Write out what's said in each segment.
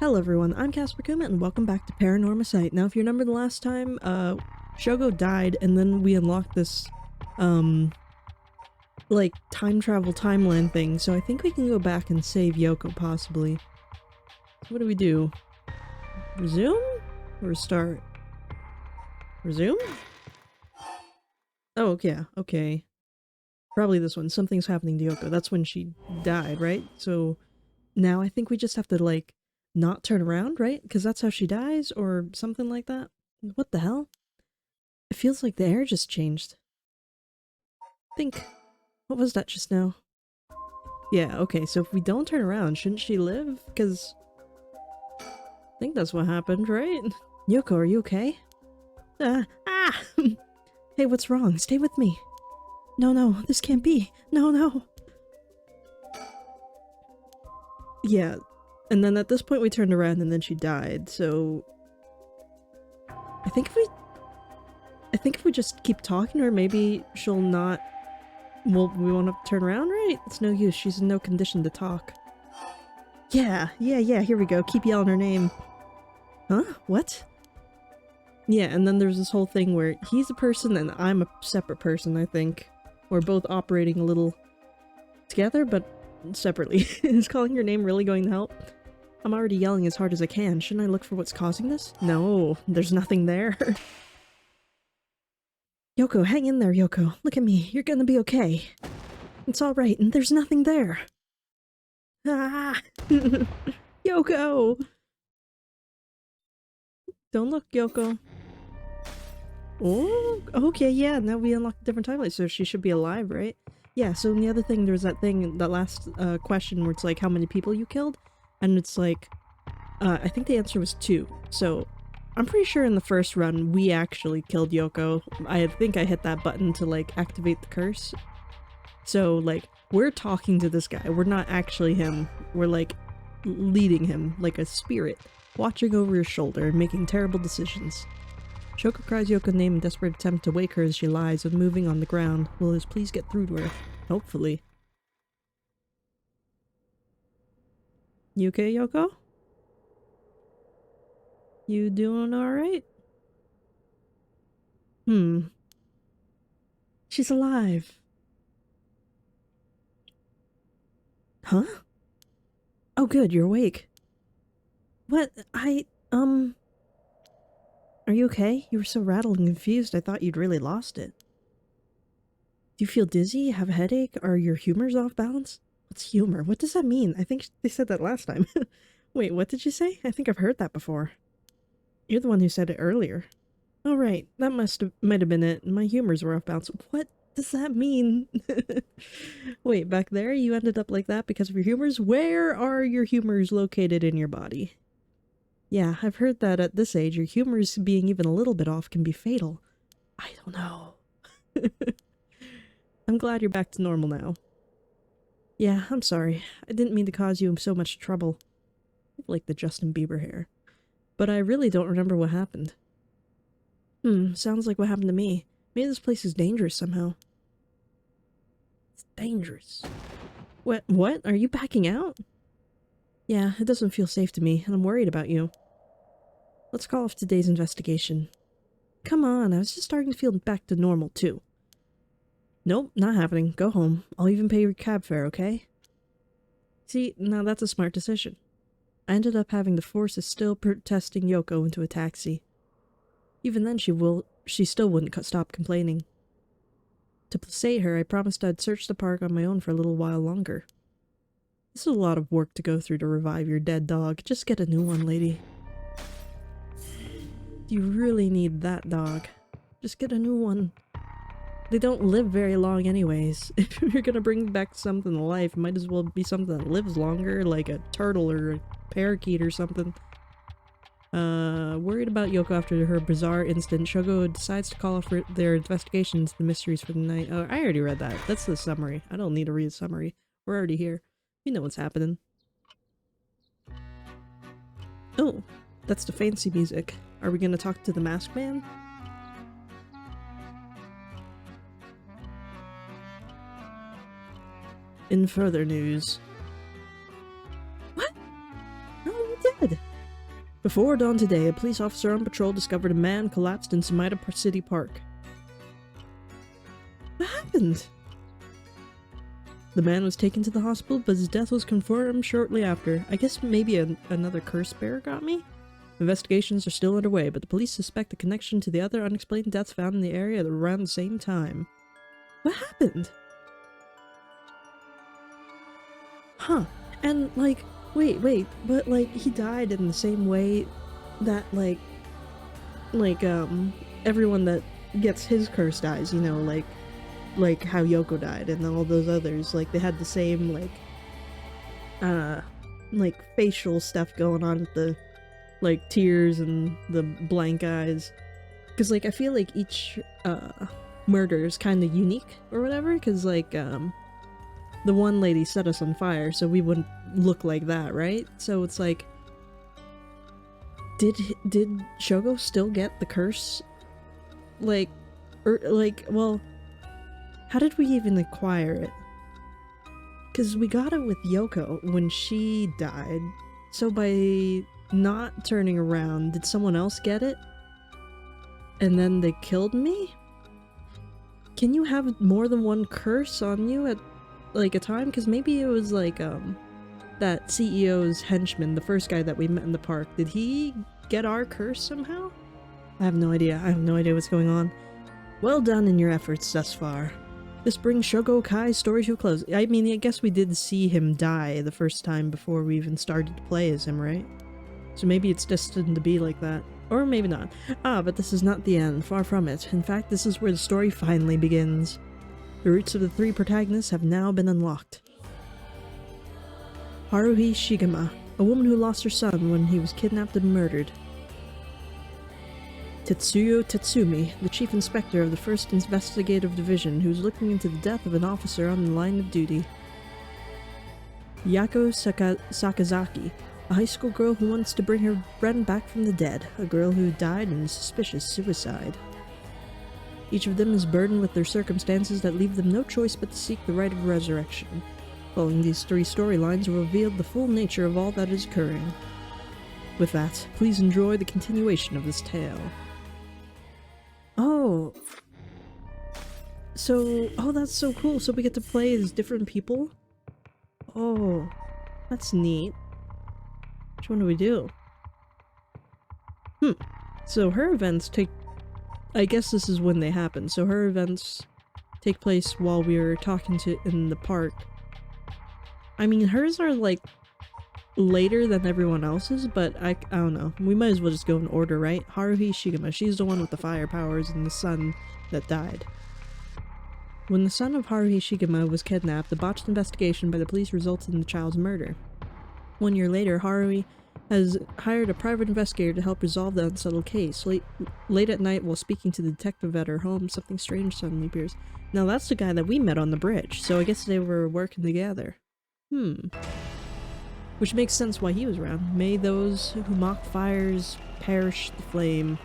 Hello everyone, I'm Casper Kuma and welcome back to Paranormasight. Now if you remember the last time, Shogo died and then we unlocked this, like, time travel timeline thing, so I think we can go back and save Yoko, possibly. So what do we do? Resume? Or restart? Resume? Oh, yeah, okay. Probably this one. Something's happening to Yoko. That's when she died, right? So now I think we just have to, like, not turn around, right? Because that's how she dies, or something like that. What the hell? It feels like the air just changed. Think. What was that just now? Yeah, okay, so if we don't turn around, shouldn't she live? Because I think that's what happened, right? Yoko, are you okay? Hey, what's wrong? Stay with me. No, this can't be. No. Yeah, and then at this point we turned around and then she died, so I think if we just keep talking to her, maybe she'll not... Well, we won't have to turn around, right? It's no use, she's in no condition to talk. Yeah, here we go, keep yelling her name. Huh? What? Yeah, and then there's this whole thing where he's a person and I'm a separate person, I think. We're both operating a little together, but separately. Is calling your name really going to help? I'm already yelling as hard as I can. Shouldn't I look for what's causing this? No, there's nothing there. Yoko, hang in there, Yoko. Look at me. You're gonna be okay. It's alright, and there's nothing there. Ah! Yoko! Don't look, Yoko. Oh, okay, yeah, now we unlocked a different timeline, so she should be alive, right? Yeah, so in the other thing, there was that thing, that last question where it's like how many people you killed, and it's like, I think the answer was 2, so I'm pretty sure in the first run we actually killed Yoko. I think I hit that button to like activate the curse. So like, we're talking to this guy, we're not actually him, we're like leading him like a spirit, watching over his shoulder and making terrible decisions. Shoko cries Yoko's name in desperate attempt to wake her as she lies unmoving on the ground. Will his pleas get through to her? Hopefully. You okay, Yoko? You doing alright? She's alive. Huh? Oh good, you're awake. What? Are you okay? You were so rattled and confused I thought you'd really lost it. Do you feel dizzy? Have a headache? Are your humors off balance? What's humor? What does that mean? I think they said that last time. Wait, what did you say? I think I've heard that before. You're the one who said it earlier. Oh right, that might have been it. My humors were off balance. What does that mean? Wait, back there you ended up like that because of your humors? Where are your humors located in your body? Yeah, I've heard that at this age, your humors being even a little bit off can be fatal. I don't know. I'm glad you're back to normal now. Yeah, I'm sorry. I didn't mean to cause you so much trouble. Like the Justin Bieber hair. But I really don't remember what happened. Sounds like what happened to me. Maybe this place is dangerous somehow. It's dangerous. What? Are you backing out? Yeah, it doesn't feel safe to me, and I'm worried about you. Let's call off today's investigation. Come on, I was just starting to feel back to normal, too. Nope, not happening. Go home. I'll even pay your cab fare, okay? See, now that's a smart decision. I ended up having to force a still protesting Yoko into a taxi. Even then she still wouldn't stop complaining. To placate her, I promised I'd search the park on my own for a little while longer. This is a lot of work to go through to revive your dead dog. Just get a new one, lady. You really need that dog. Just get a new one. They don't live very long anyways. If you're gonna bring back something to life, it might as well be something that lives longer, like a turtle or a parakeet or something. Worried about Yoko after her bizarre incident, Shogo decides to call off their investigation into the mysteries for the night. Oh, I already read that. That's the summary. I don't need to read a summary. We're already here. We know what's happening. Oh, that's the fancy music. Are we gonna talk to the masked man? In further news... What? No, we did! Before dawn today, a police officer on patrol discovered a man collapsed in Sumida City Park. What happened? The man was taken to the hospital, but his death was confirmed shortly after. I guess maybe another curse bear got me? Investigations are still underway, but the police suspect a connection to the other unexplained deaths found in the area at around the same time. What happened? Huh. And, like, wait, but, like, he died in the same way that, like, everyone that gets his curse dies, you know, like how Yoko died and all those others, like, they had the same, like, facial stuff going on with the, like, tears and the blank eyes. Because, like, I feel like each, murder is kind of unique or whatever, because, like, the one lady set us on fire, so we wouldn't look like that, right? So it's like, did Shogo still get the curse? Like, well, how did we even acquire it? Because we got it with Yoko when she died, so by not turning around, did someone else get it? And then they killed me? Can you have more than one curse on you at, like, a time? Because maybe it was, like, that CEO's henchman, the first guy that we met in the park. Did he get our curse somehow? I have no idea. I have no idea what's going on. Well done in your efforts thus far. This brings Shogo Kai's story to a close. I mean, I guess we did see him die the first time before we even started to play as him, right? So maybe it's destined to be like that. Or maybe not. Ah, but this is not the end. Far from it. In fact, this is where the story finally begins. The roots of the three protagonists have now been unlocked. Haruhi Shigema, a woman who lost her son when he was kidnapped and murdered. Tetsuyo Tatsumi, the chief inspector of the 1st Investigative Division, who's looking into the death of an officer on the line of duty. Yako Sakazaki, a high school girl who wants to bring her friend back from the dead, a girl who died in suspicious suicide. Each of them is burdened with their circumstances that leave them no choice but to seek the Rite of Resurrection. Following these three storylines will reveal the full nature of all that is occurring. With that, please enjoy the continuation of this tale. Oh. So, oh, that's so cool. So we get to play as different people? Oh, that's neat. Which one do we do? So her events take... I guess this is when they happen. So her events take place while we were talking to in the park. I mean, hers are, like, later than everyone else's, but I don't know. We might as well just go in order, right? Haruhi Shigema, she's the one with the fire powers and the son that died. When the son of Haruhi Shigema was kidnapped, the botched investigation by the police resulted in the child's murder. 1 year later, Haruhi has hired a private investigator to help resolve the unsettled case. Late at night, while speaking to the detective at her home, something strange suddenly appears. Now that's the guy that we met on the bridge, so I guess they were working together. Which makes sense why he was around. May those who mock fires perish the flame.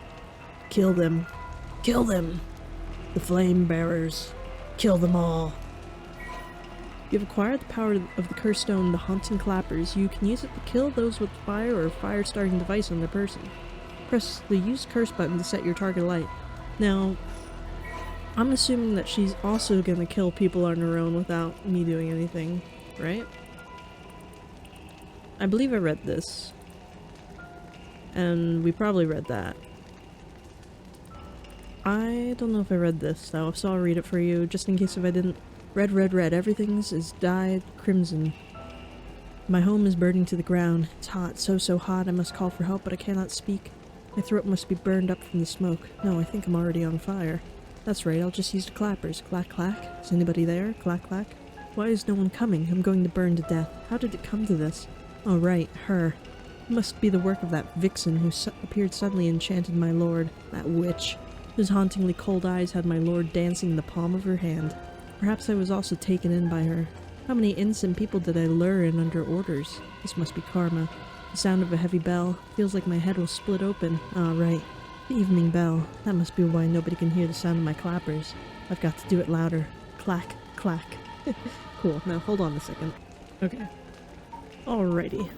Kill them. Kill them! The flame bearers. Kill them all. You have acquired the power of the curse stone, the Haunting Clappers. You can use it to kill those with fire or a fire-starting device on their person. Press the Use Curse button to set your target light. Now, I'm assuming that she's also gonna kill people on her own without me doing anything, right? I believe I read this. And we probably read that. I don't know if I read this though, so I'll read it for you, just in case if I didn't. Red, red, red, everything's is dyed crimson. My home is burning to the ground. It's hot, so hot, I must call for help, but I cannot speak. My throat must be burned up from the smoke. No, I think I'm already on fire. That's right, I'll just use the clappers. Clack, clack. Is anybody there? Clack, clack. Why is no one coming? I'm going to burn to death. How did it come to this? Oh right, her. It must be the work of that vixen who appeared suddenly and enchanted my lord. That witch, whose hauntingly cold eyes had my lord dancing in the palm of her hand. Perhaps I was also taken in by her. How many innocent people did I lure in under orders? This must be karma. The sound of a heavy bell. Feels like my head will split open. Ah, right. The evening bell. That must be why nobody can hear the sound of my clappers. I've got to do it louder. Clack, clack. Cool, now hold on a second. Okay. Alrighty.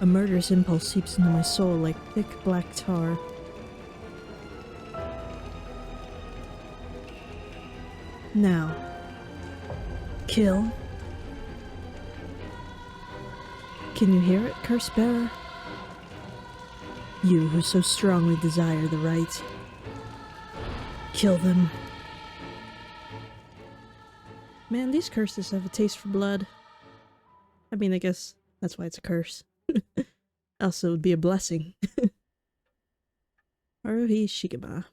A murderous impulse seeps into my soul like thick black tar. Now. Kill. Can you hear it, curse bearer? You who so strongly desire the right. Kill them. Man, these curses have a taste for blood. I mean, I guess that's why it's a curse. Also, it would be a blessing. Haruhi Shigema.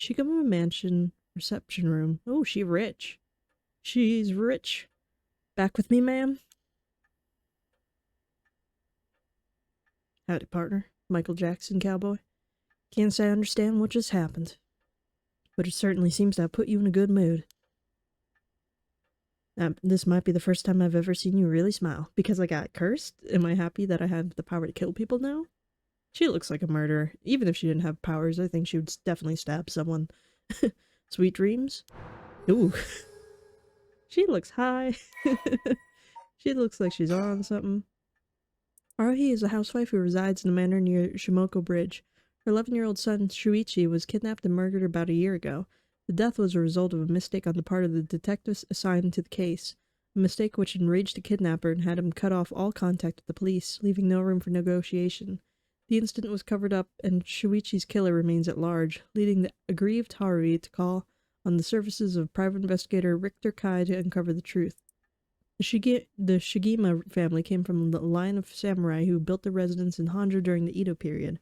Shigema Mansion reception room. Oh, she rich. She's rich. Back with me, ma'am? Howdy, partner. Michael Jackson cowboy. Can't say I understand what just happened, but it certainly seems to have put you in a good mood. This might be the first time I've ever seen you really smile. Because I got cursed? Am I happy that I have the power to kill people now? She looks like a murderer. Even if she didn't have powers, I think she would definitely stab someone. Sweet dreams? Ooh. She looks high. She looks like she's on something. Haruhi is a housewife who resides in a manor near Shimoko Bridge. Her 11-year-old son, Shuichi, was kidnapped and murdered about a year ago. The death was a result of a mistake on the part of the detectives assigned to the case, a mistake which enraged the kidnapper and had him cut off all contact with the police, leaving no room for negotiation. The incident was covered up, and Shuichi's killer remains at large, leading the aggrieved Haruhi to call on the services of private investigator Richter Kai to uncover the truth. The Shigema family came from the line of samurai who built their residence in Honjo during the Edo period.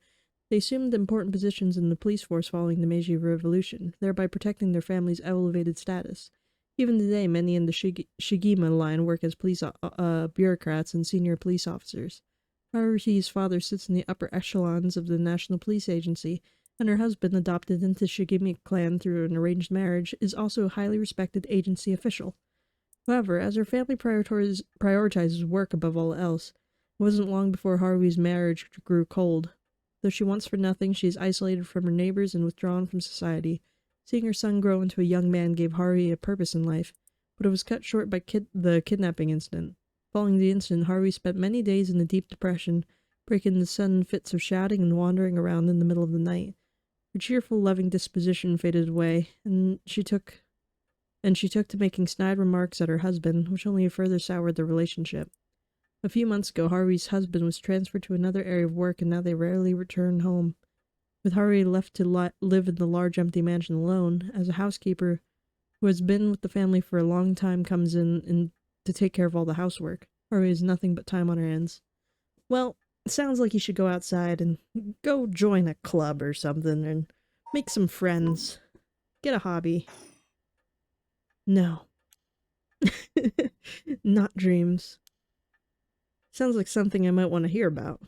They assumed important positions in the police force following the Meiji Revolution, thereby protecting their family's elevated status. Even today, many in the Shigema line work as police bureaucrats and senior police officers. Haruhi's father sits in the upper echelons of the National Police Agency, and her husband, adopted into the Shigema clan through an arranged marriage, is also a highly respected agency official. However, as her family prioritizes work above all else, it wasn't long before Haruhi's marriage grew cold. Though she wants for nothing, she is isolated from her neighbors and withdrawn from society. Seeing her son grow into a young man gave Haruhi a purpose in life, but it was cut short by the kidnapping incident. Following the incident, Haruhi spent many days in a deep depression, breaking into sudden fits of shouting and wandering around in the middle of the night. Her cheerful, loving disposition faded away, and she took to making snide remarks at her husband, which only further soured the relationship. A few months ago, Haruhi's husband was transferred to another area of work, and now they rarely return home. With Haruhi left to live in the large empty mansion alone, as a housekeeper who has been with the family for a long time comes in to take care of all the housework, Haruhi has nothing but time on her hands. Well, it sounds like you should go outside and go join a club or something, and make some friends. Get a hobby. No. Not dreams. Sounds like something I might want to hear about.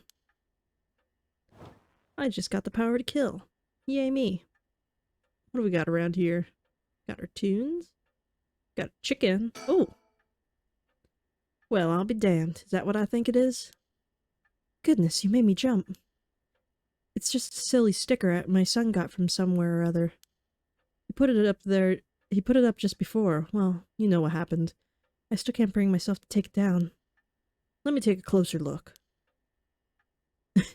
I just got the power to kill. Yay me. What do we got around here? Got our tunes? Got a chicken. Oh! Well, I'll be damned. Is that what I think it is? Goodness, you made me jump. It's just a silly sticker my son got from somewhere or other. He put it up there. He put it up just before. Well, you know what happened. I still can't bring myself to take it down. Let me take a closer look.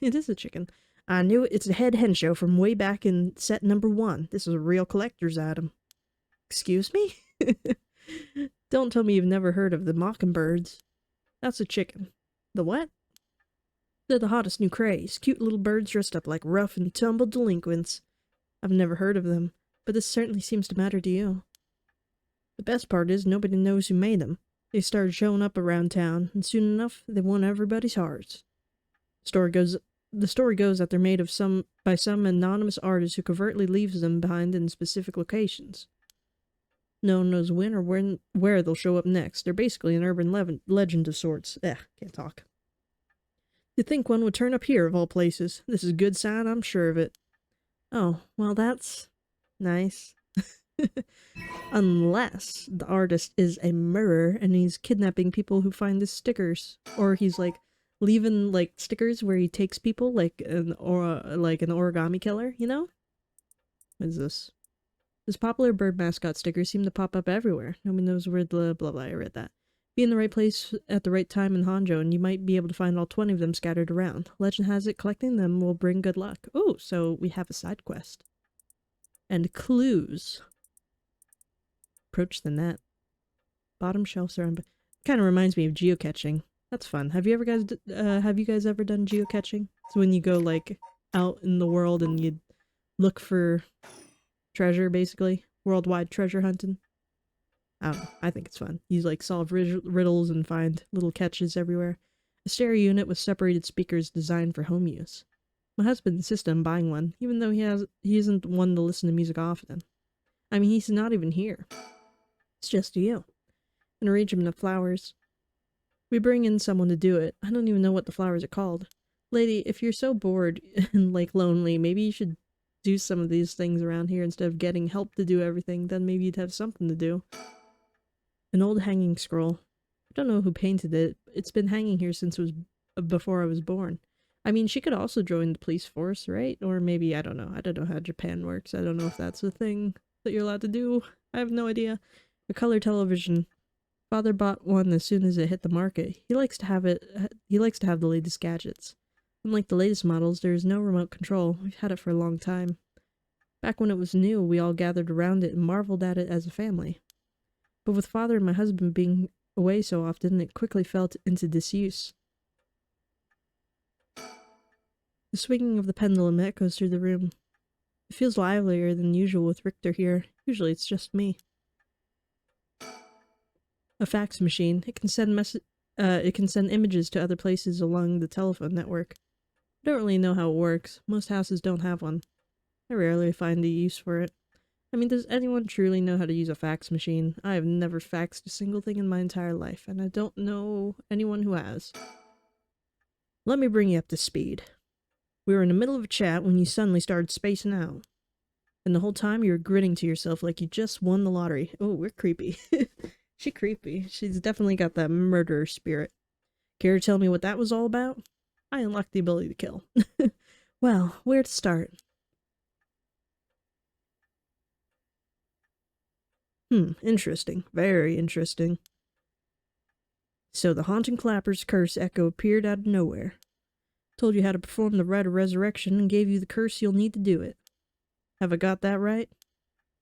It is a chicken. I knew it. It's a head hensho from way back in set number 1. This is a real collector's item. Excuse me? Don't tell me you've never heard of the mockingbirds. That's a chicken. The what? They're the hottest new craze. Cute little birds dressed up like rough and tumble delinquents. I've never heard of them, but this certainly seems to matter to you. The best part is nobody knows who made them. They started showing up around town, and soon enough, they won everybody's hearts. The story goes that they're made by some anonymous artist who covertly leaves them behind in specific locations. No one knows when or where they'll show up next. They're basically an urban legend of sorts. Can't talk. You'd think one would turn up here, of all places. This is a good sign, I'm sure of it. Oh, well that's nice. Unless the artist is a murderer and he's kidnapping people who find the stickers. Or he's like leaving like stickers where he takes people like an origami killer, you know? What is this? This popular bird mascot stickers seem to pop up everywhere. Nobody knows where the blah blah, I read that. Be in the right place at the right time in Honjo, and you might be able to find all 20 of them scattered around. Legend has it collecting them will bring good luck. Oh, so we have a side quest. And clues. Approach the net. Bottom shelves around. Kind of reminds me of geocaching. That's fun. Have you guys ever done geocaching? It's when you go like out in the world and you look for treasure, basically. Worldwide treasure hunting. I don't know. I think it's fun. You like solve riddles and find little catches everywhere. A stereo unit with separated speakers designed for home use. My husband insisted on buying one, even though he isn't one to listen to music often. I mean, he's not even here. It's just you. An arrangement of flowers. We bring in someone to do it. I don't even know what the flowers are called. Lady, if you're so bored and like lonely, maybe you should do some of these things around here instead of getting help to do everything. Then maybe you'd have something to do. An old hanging scroll. I don't know who painted it. It's been hanging here since it was before I was born. I mean, she could also join the police force, right? Or maybe, I don't know. I don't know how Japan works. I don't know if that's a thing that you're allowed to do. I have no idea. A color television. Father bought one as soon as it hit the market. He likes to have the latest gadgets. Unlike the latest models, there is no remote control. We've had it for a long time. Back when it was new, we all gathered around it and marveled at it as a family. But with Father and my husband being away so often, it quickly fell into disuse. The swinging of the pendulum echoes through the room. It feels livelier than usual with Richter here. Usually it's just me. A fax machine. It can send images to other places along the telephone network. I don't really know how it works. Most houses don't have one. I rarely find a use for it. I mean, does anyone truly know how to use a fax machine? I have never faxed a single thing in my entire life, and I don't know anyone who has. Let me bring you up to speed. We were in the middle of a chat when you suddenly started spacing out. And the whole time you were grinning to yourself like you just won the lottery. Oh, we're creepy. She's creepy. She's definitely got that murderer spirit. Care to tell me what that was all about? I unlocked the ability to kill. Well, where to start? Interesting. Very interesting. So the Haunting Clapper's curse echo appeared out of nowhere. Told you how to perform the Rite of Resurrection and gave you the curse you'll need to do it. Have I got that right?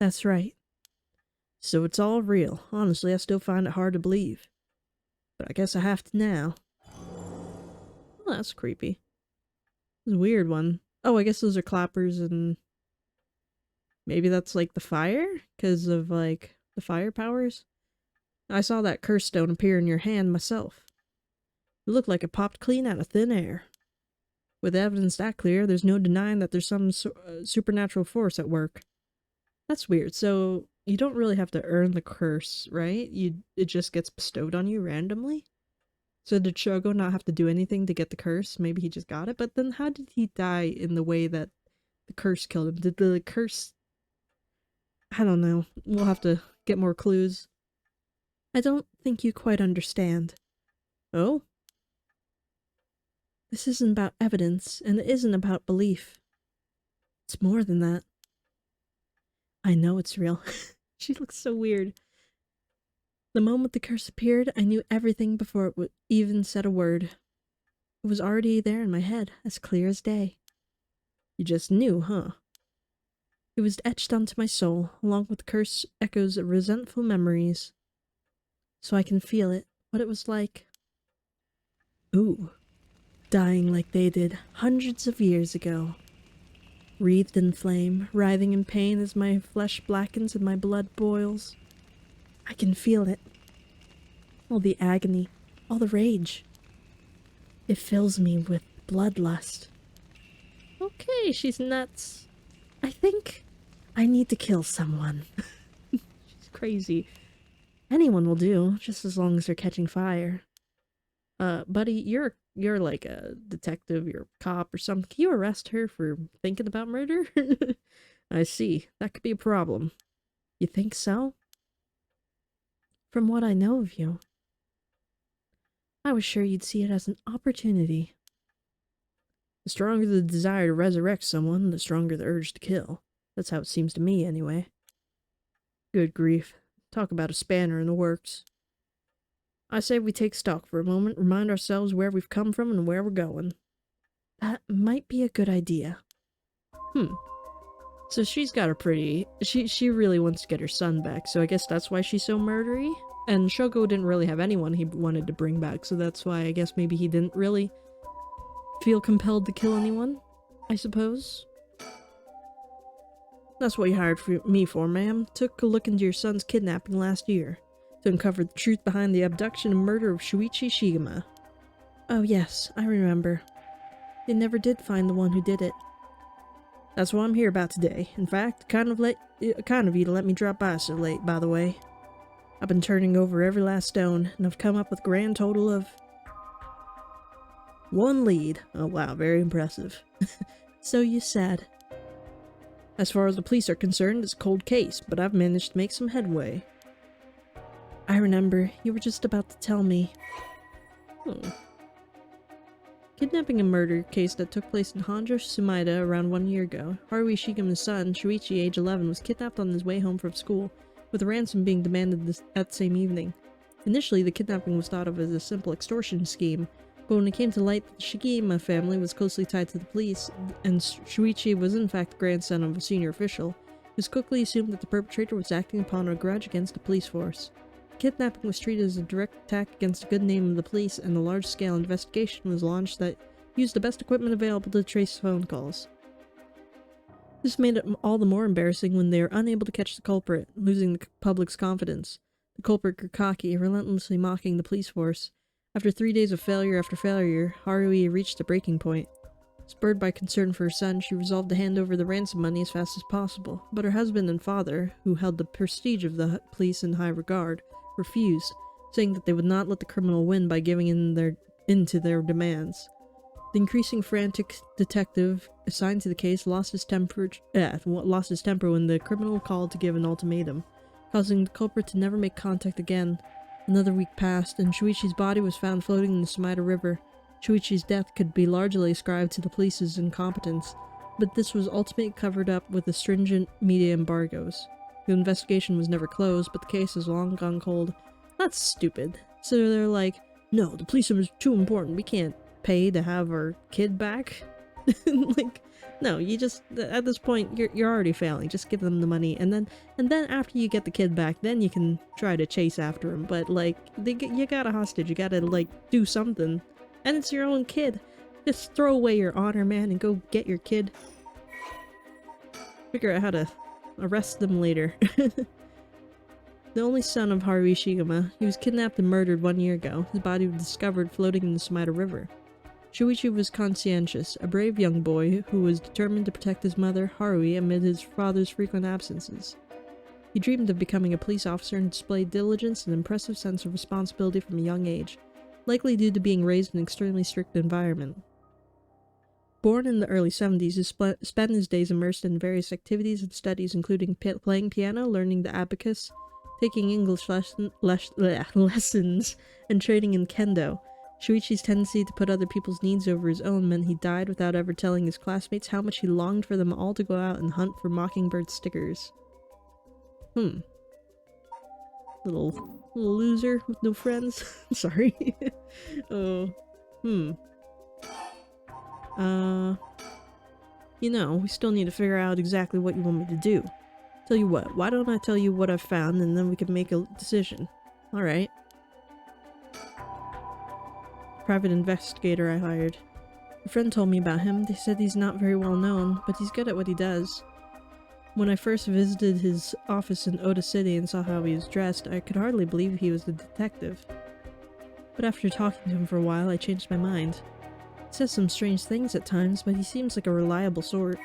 That's right. So it's all real. Honestly, I still find it hard to believe. But I guess I have to now. Well, that's creepy. It's a weird one. Oh, I guess those are clappers and... maybe that's like the fire? Because of like the fire powers? I saw that curse stone appear in your hand myself. It looked like it popped clean out of thin air. With evidence that clear, there's no denying that there's some supernatural force at work. That's weird. So you don't really have to earn the curse, right? It just gets bestowed on you randomly? So did Shogo not have to do anything to get the curse? Maybe he just got it? But then how did he die in the way that the curse killed him? Did the curse... I don't know. We'll have to get more clues. I don't think you quite understand. Oh? This isn't about evidence, and it isn't about belief. It's more than that. I know it's real. She looks so weird. The moment the curse appeared, I knew everything before it even said a word. It was already there in my head, as clear as day. You just knew, huh? It was etched onto my soul, along with the curse echoes of resentful memories. So I can feel it, what it was like. Ooh. Dying like they did hundreds of years ago. Wreathed in flame, writhing in pain as my flesh blackens and my blood boils. I can feel it. All the agony, all the rage. It fills me with bloodlust. Okay, she's nuts. I think I need to kill someone. She's crazy. Anyone will do, just as long as they're catching fire. Buddy, you're like a detective, you're a cop or something. Can you arrest her for thinking about murder? I see. That could be a problem. You think so? From what I know of you, I was sure you'd see it as an opportunity. The stronger the desire to resurrect someone, the stronger the urge to kill. That's how it seems to me, anyway. Good grief. Talk about a spanner in the works. I say we take stock for a moment, remind ourselves where we've come from and where we're going. That might be a good idea. So she's got a pretty... She really wants to get her son back, so I guess that's why she's so murdery? And Shogo didn't really have anyone he wanted to bring back, so that's why I guess maybe he didn't really feel compelled to kill anyone, I suppose. That's what you hired me for, ma'am. Took a look into your son's kidnapping last year to uncover the truth behind the abduction and murder of Shuichi Shigema. Oh yes, I remember. They never did find the one who did it. That's what I'm here about today. In fact, kind of you to let me drop by so late, by the way. I've been turning over every last stone, and I've come up with a grand total of 1 lead. Oh wow, very impressive. So you said. As far as the police are concerned, it's a cold case, but I've managed to make some headway. I remember, you were just about to tell me. Kidnapping and murder case that took place in Honjo, Sumaida around 1 year ago. Haruhi Shigema's son, Shuichi, age 11, was kidnapped on his way home from school, with a ransom being demanded that same evening. Initially, the kidnapping was thought of as a simple extortion scheme, but when it came to light that the Shigema family was closely tied to the police, and Shuichi was in fact the grandson of a senior official, it was quickly assumed that the perpetrator was acting upon a grudge against the police force. Kidnapping was treated as a direct attack against the good name of the police, and a large-scale investigation was launched that used the best equipment available to trace phone calls. This made it all the more embarrassing when they were unable to catch the culprit, losing the public's confidence. The culprit grew cocky, relentlessly mocking the police force. After 3 days of failure after failure, Haruhi reached a breaking point. Spurred by concern for her son, she resolved to hand over the ransom money as fast as possible, but her husband and father, who held the prestige of the police in high regard, refused, saying that they would not let the criminal win by giving in to their demands. The increasing frantic detective assigned to the case lost his temper when the criminal called to give an ultimatum, causing the culprit to never make contact again. Another week passed, and Shuichi's body was found floating in the Sumaida River. Shuichi's death could be largely ascribed to the police's incompetence, but this was ultimately covered up with the stringent media embargoes. The investigation was never closed, but the case has long gone cold. That's stupid. So they're like, no, the police are too important, we can't pay to have our kid back? Like, no, you just, at this point, you're already failing. Just give them the money, and then after you get the kid back, then you can try to chase after him. But like, you got a hostage, you gotta like do something, and it's your own kid. Just throw away your honor, man, and go get your kid. Figure out how to arrest them later. The only son of Haruhi Shigema, he was kidnapped and murdered 1 year ago. His body was discovered floating in the Sumaida River. Shuichi was conscientious, a brave young boy who was determined to protect his mother, Haruhi, amid his father's frequent absences. He dreamed of becoming a police officer and displayed diligence and an impressive sense of responsibility from a young age, likely due to being raised in an extremely strict environment. Born in the early 70s, he spent his days immersed in various activities and studies, including playing piano, learning the abacus, taking English lessons, and training in kendo. Shuichi's tendency to put other people's needs over his own meant he died without ever telling his classmates how much he longed for them all to go out and hunt for mockingbird stickers. Little loser with no friends. Sorry. You know, we still need to figure out exactly what you want me to do. Tell you what, why don't I tell you what I've found and then we can make a decision. Alright. Private investigator I hired. A friend told me about him. They said he's not very well known, but he's good at what he does. When I first visited his office in Oda City and saw how he was dressed, I could hardly believe he was a detective. But after talking to him for a while, I changed my mind. He says some strange things at times, but he seems like a reliable sort.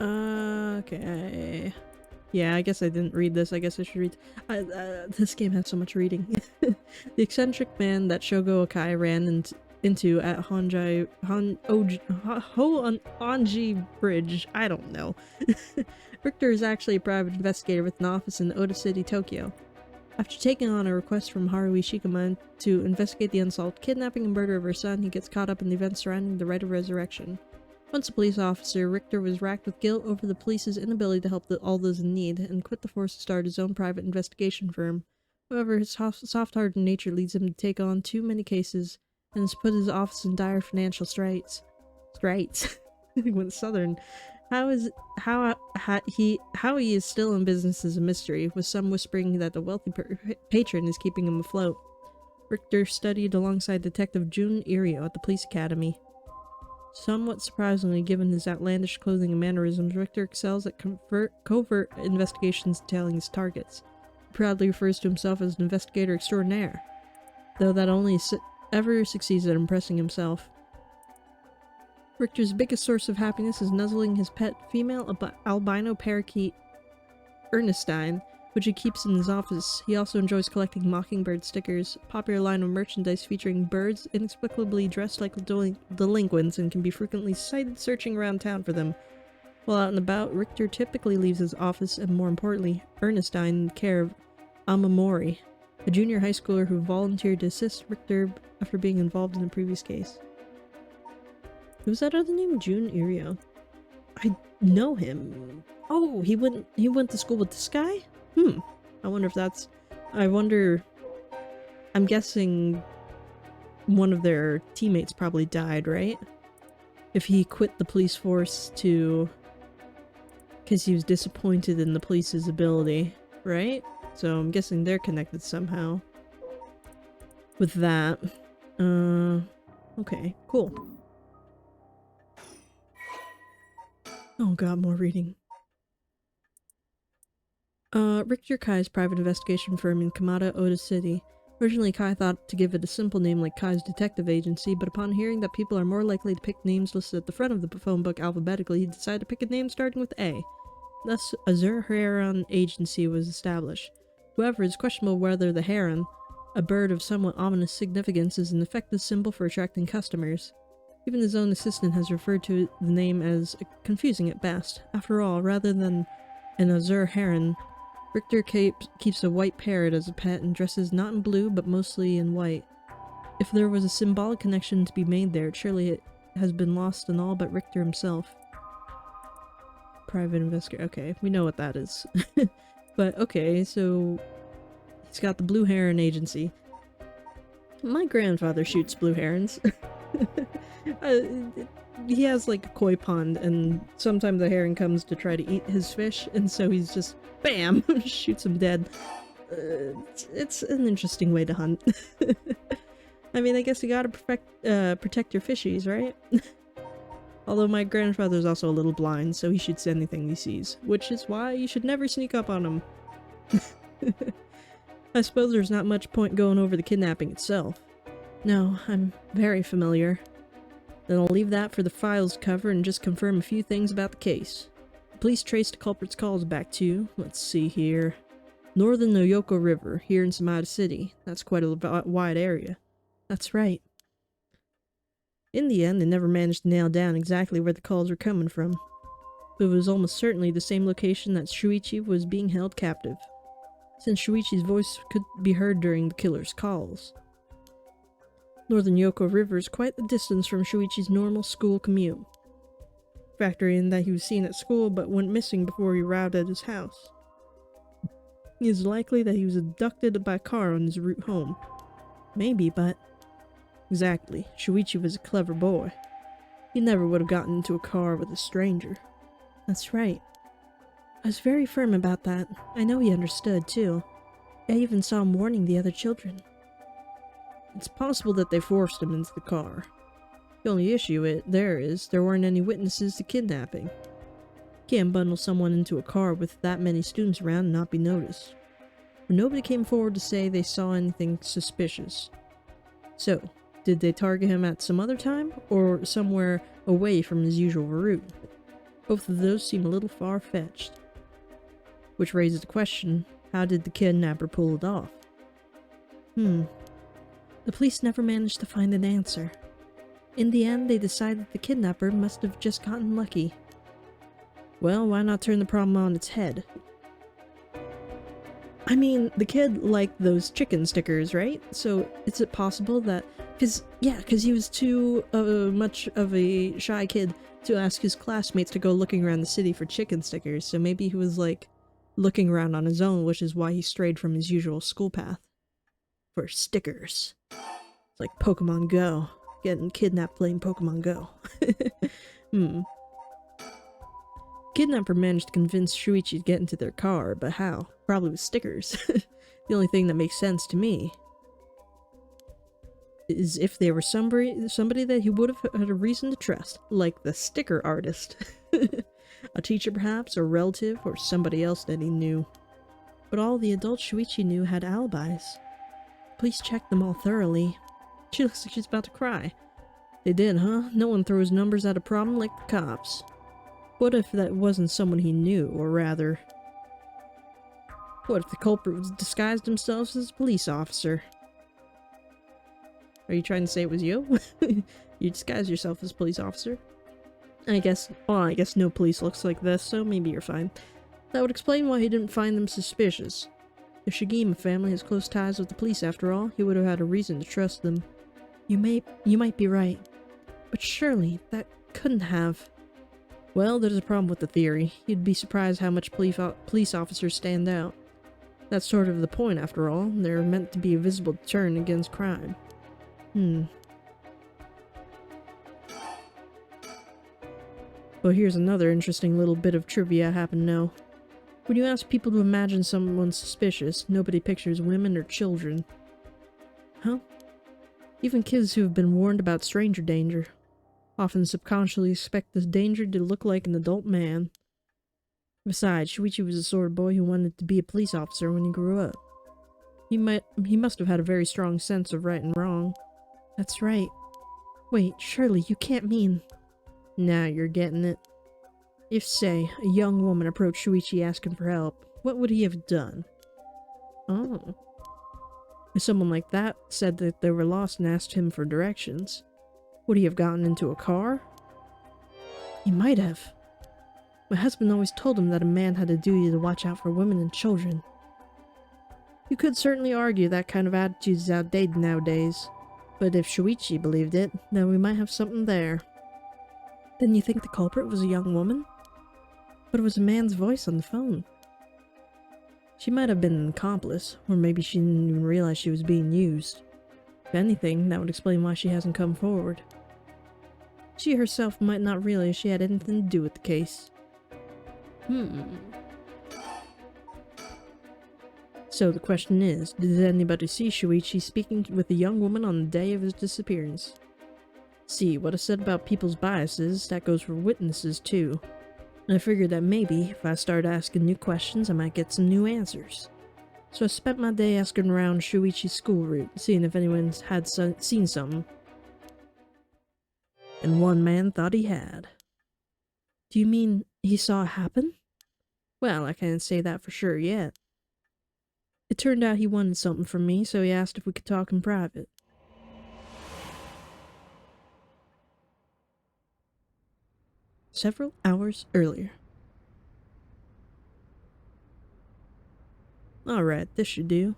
Okay. Yeah, I guess I didn't read this. I guess I should read. This game has so much reading. The eccentric man that Shogo Akai ran into at Honji Bridge. I don't know. Richter is actually a private investigator with an office in Oda City, Tokyo. After taking on a request from Haruhi Shigema to investigate the unsolved kidnapping and murder of her son, he gets caught up in the events surrounding the Rite of Resurrection. Once a police officer, Richter was racked with guilt over the police's inability to help all those in need, and quit the force to start his own private investigation firm. However, his soft-hearted nature leads him to take on too many cases, and has put his office in dire financial straits. He went southern. How he is still in business is a mystery, with some whispering that the wealthy patron is keeping him afloat. Richter studied alongside Detective June Irio at the police academy. Somewhat surprisingly, given his outlandish clothing and mannerisms, Richter excels at covert investigations detailing his targets. He proudly refers to himself as an investigator extraordinaire, though that only ever succeeds at impressing himself. Richter's biggest source of happiness is nuzzling his pet female albino parakeet, Ernestine, which he keeps in his office. He also enjoys collecting mockingbird stickers, a popular line of merchandise featuring birds inexplicably dressed like delinquents and can be frequently sighted searching around town for them. While out and about, Richter typically leaves his office and, more importantly, Ernestine in care of Amamori, a junior high schooler who volunteered to assist Richter after being involved in a previous case. Who's that other name? June Irio. I know him. Oh, he went to school with this guy? I wonder if that's... I'm guessing one of their teammates probably died, right? If he quit the police force because he was disappointed in the police's ability, right? So I'm guessing they're connected somehow with that. Okay, cool. Oh god, more reading. Richter Kai's private investigation firm in Kamada, Oda City. Originally, Kai thought to give it a simple name like Kai's Detective Agency, but upon hearing that people are more likely to pick names listed at the front of the phone book alphabetically, he decided to pick a name starting with A. Thus, Azure Heron Agency was established. However, it's questionable whether the heron, a bird of somewhat ominous significance, is an effective symbol for attracting customers. Even his own assistant has referred to the name as confusing at best. After all, rather than an azure heron, Richter keeps a white parrot as a pet and dresses not in blue but mostly in white. If there was a symbolic connection to be made there, surely it has been lost on all but Richter himself. Private investigator. Okay, we know what that is. But okay, so he's got the Blue Heron Agency. My grandfather shoots blue herons. He has like a koi pond, and sometimes the heron comes to try to eat his fish, and so he's just bam, shoots him dead. It's an interesting way to hunt. I mean, I guess you gotta protect your fishies, right? Although my grandfather's also a little blind, so he shoots anything he sees, which is why you should never sneak up on him. I suppose there's not much point going over the kidnapping itself. No, I'm very familiar. Then I'll leave that for the files to cover and just confirm a few things about the case. The police traced the culprit's calls back to, let's see here, northern Noyoko River, here in Samada City. That's quite a wide area. That's right. In the end, they never managed to nail down exactly where the calls were coming from, but it was almost certainly the same location that Shuichi was being held captive, since Shuichi's voice could be heard during the killer's calls. Northern Yoko River is quite the distance from Shuichi's normal school commute. Factor in that he was seen at school but went missing before he arrived at his house. It is likely that he was abducted by a car on his route home. Maybe, but... Exactly, Shuichi was a clever boy. He never would have gotten into a car with a stranger. That's right. I was very firm about that. I know he understood, too. I even saw him warning the other children. It's possible that they forced him into the car. The only issue there weren't any witnesses to kidnapping. You can't bundle someone into a car with that many students around and not be noticed. But nobody came forward to say they saw anything suspicious. So, did they target him at some other time, or somewhere away from his usual route? Both of those seem a little far-fetched. Which raises the question, how did the kidnapper pull it off? The police never managed to find an answer. In the end, they decided the kidnapper must have just gotten lucky. Well, why not turn the problem on its head? I mean, the kid liked those chicken stickers, right? So, is it possible that... Because he was too much of a shy kid to ask his classmates to go looking around the city for chicken stickers, so maybe he was like looking around on his own, which is why he strayed from his usual school path. For stickers. It's like Pokemon Go. Getting kidnapped playing Pokemon Go. Kidnapper managed to convince Shuichi to get into their car, but how? Probably with stickers. The only thing that makes sense to me is if they were somebody that he would have had a reason to trust, like the sticker artist. A teacher perhaps, or a relative, or somebody else that he knew. But all the adults Shuichi knew had alibis. Police checked them all thoroughly. She looks like she's about to cry. They did, huh? No one throws numbers at a problem like the cops. What if that wasn't someone he knew, or rather... what if the culprit was disguised himself as a police officer? Are you trying to say it was you? You disguise yourself as a police officer? I guess no police looks like this, so maybe you're fine. That would explain why he didn't find them suspicious. The Shigima family has close ties with the police after all. He would have had a reason to trust them. You might be right. But surely, that couldn't have... Well, there's a problem with the theory. You'd be surprised how much police officers stand out. That's sort of the point after all. They're meant to be a visible deterrent against crime. Well, here's another interesting little bit of trivia I happen to know. When you ask people to imagine someone suspicious, nobody pictures women or children. Huh? Even kids who have been warned about stranger danger often subconsciously expect this danger to look like an adult man. Besides, Shuichi was the sort of boy who wanted to be a police officer when he grew up. He must have had a very strong sense of right and wrong. That's right. Wait, surely you can't mean... Now you're getting it. If, say, a young woman approached Shuichi asking for help, what would he have done? Oh. If someone like that said that they were lost and asked him for directions, would he have gotten into a car? He might have. My husband always told him that a man had a duty to watch out for women and children. You could certainly argue that kind of attitude is outdated nowadays, but if Shuichi believed it, then we might have something there. Then you think the culprit was a young woman? But it was a man's voice on the phone. She might have been an accomplice, or maybe she didn't even realize she was being used. If anything, that would explain why she hasn't come forward. She herself might not realize she had anything to do with the case. So the question is, did anybody see Shuichi speaking with a young woman on the day of his disappearance? See, what I said about people's biases, that goes for witnesses too. And I figured that maybe, if I start asking new questions, I might get some new answers. So I spent my day asking around Shuichi's school route, seeing if anyone had seen something. And one man thought he had. Do you mean he saw it happen? Well, I can't say that for sure yet. It turned out he wanted something from me, so he asked if we could talk in private. Several hours earlier. Alright, this should do.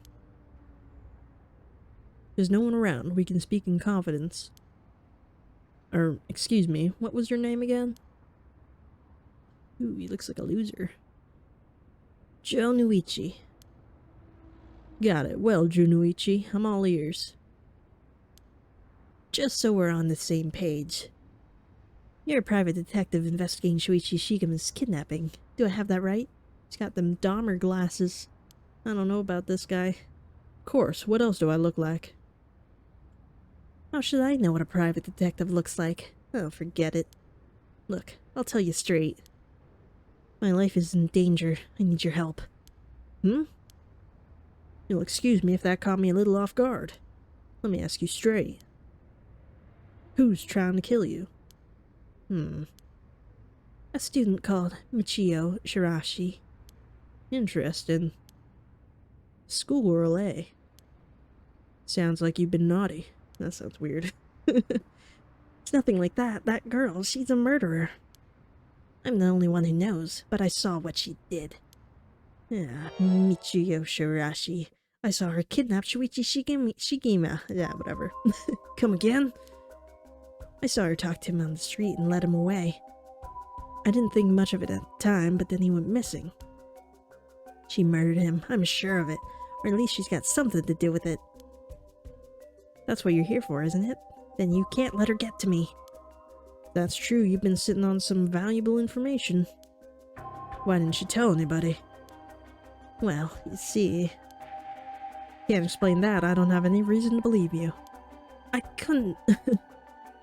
There's no one around. We can speak in confidence. Excuse me, what was your name again? Ooh, he looks like a loser. Junuichi. Got it. Well, Junuichi, I'm all ears. Just so we're on the same page. You're a private detective investigating Shuichi Shigima's kidnapping. Do I have that right? He's got them Dahmer glasses. I don't know about this guy. Of course, what else do I look like? How should I know what a private detective looks like? Oh, forget it. Look, I'll tell you straight. My life is in danger. I need your help. You'll excuse me if that caught me a little off guard. Let me ask you straight. Who's trying to kill you? A student called Michio Shirashi. Interesting. Schoolgirl, eh? Sounds like you've been naughty. That sounds weird. It's nothing like that. That girl, she's a murderer. I'm the only one who knows, but I saw what she did. Yeah, Michio Shirashi. I saw her kidnap Shuichi Shigima. Yeah, whatever. Come again? I saw her talk to him on the street and let him away. I didn't think much of it at the time, but then he went missing. She murdered him, I'm sure of it. Or at least she's got something to do with it. That's what you're here for, isn't it? Then you can't let her get to me. That's true, you've been sitting on some valuable information. Why didn't you tell anybody? Well, you see... Can't explain that, I don't have any reason to believe you. I couldn't...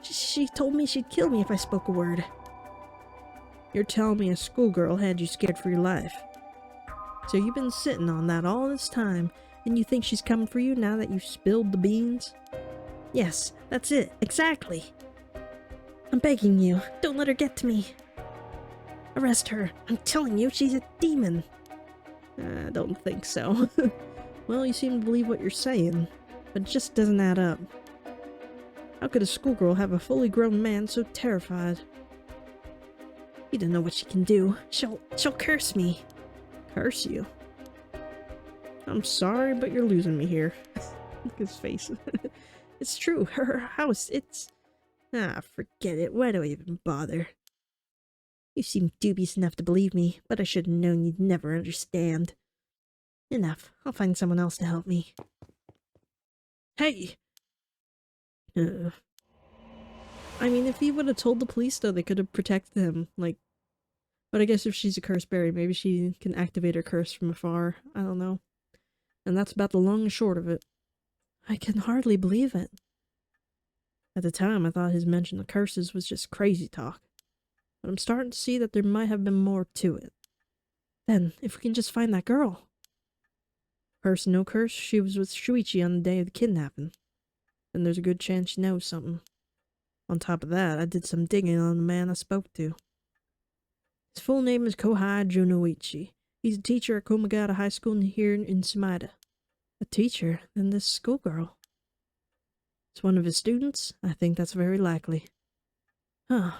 She told me she'd kill me if I spoke a word. You're telling me a schoolgirl had you scared for your life. So you've been sitting on that all this time, and you think she's coming for you now that you've spilled the beans? Yes, that's it, exactly. I'm begging you, don't let her get to me. Arrest her, I'm telling you, she's a demon. I don't think so. Well, you seem to believe what you're saying, but it just doesn't add up. How could a schoolgirl have a fully grown man so terrified? You don't know what she can do. She'll curse me. Curse you? I'm sorry, but you're losing me here. Look at his face. It's true, her house, it's... Ah, forget it. Why do I even bother? You seem dubious enough to believe me, but I should have known you'd never understand. Enough. I'll find someone else to help me. Hey! I mean, if he would have told the police, though, they could have protected him, like... But I guess if she's a cursed berry, maybe she can activate her curse from afar. I don't know. And that's about the long and short of it. I can hardly believe it. At the time, I thought his mention of curses was just crazy talk. But I'm starting to see that there might have been more to it. Then, if we can just find that girl. Curse no curse, she was with Shuichi on the day of the kidnapping. Then there's a good chance she knows something. On top of that, I did some digging on the man I spoke to. His full name is Kohai Junoichi. He's a teacher at Komagata High School here in Sumida. A teacher? Then this schoolgirl. It's one of his students? I think that's very likely. Huh.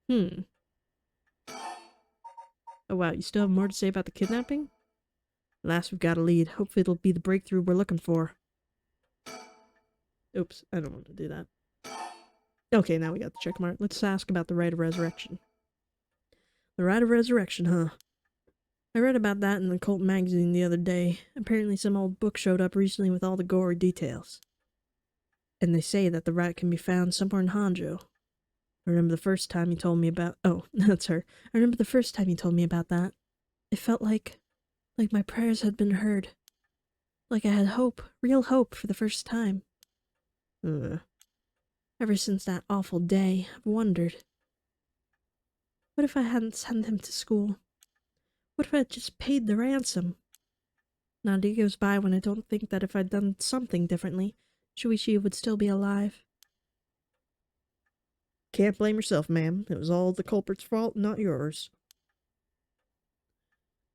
Oh wow, you still have more to say about the kidnapping? Last we've got a lead. Hopefully it'll be the breakthrough we're looking for. Oops, I don't want to do that. Okay, now we got the check mark. Let's ask about the Rite of Resurrection. The Rite of Resurrection, huh? I read about that in the Cult magazine the other day. Apparently some old book showed up recently with all the gory details. And they say that the rite can be found somewhere in Honjo. I remember the first time you told me about... Oh, that's her. I remember the first time you told me about that. It felt like my prayers had been heard. Like I had hope, real hope for the first time. Ever since that awful day, I've wondered. What if I hadn't sent him to school? What if I had just paid the ransom? Not a day goes by when I don't think that if I'd done something differently, Shuichi would still be alive. Can't blame yourself, ma'am. It was all the culprit's fault, not yours.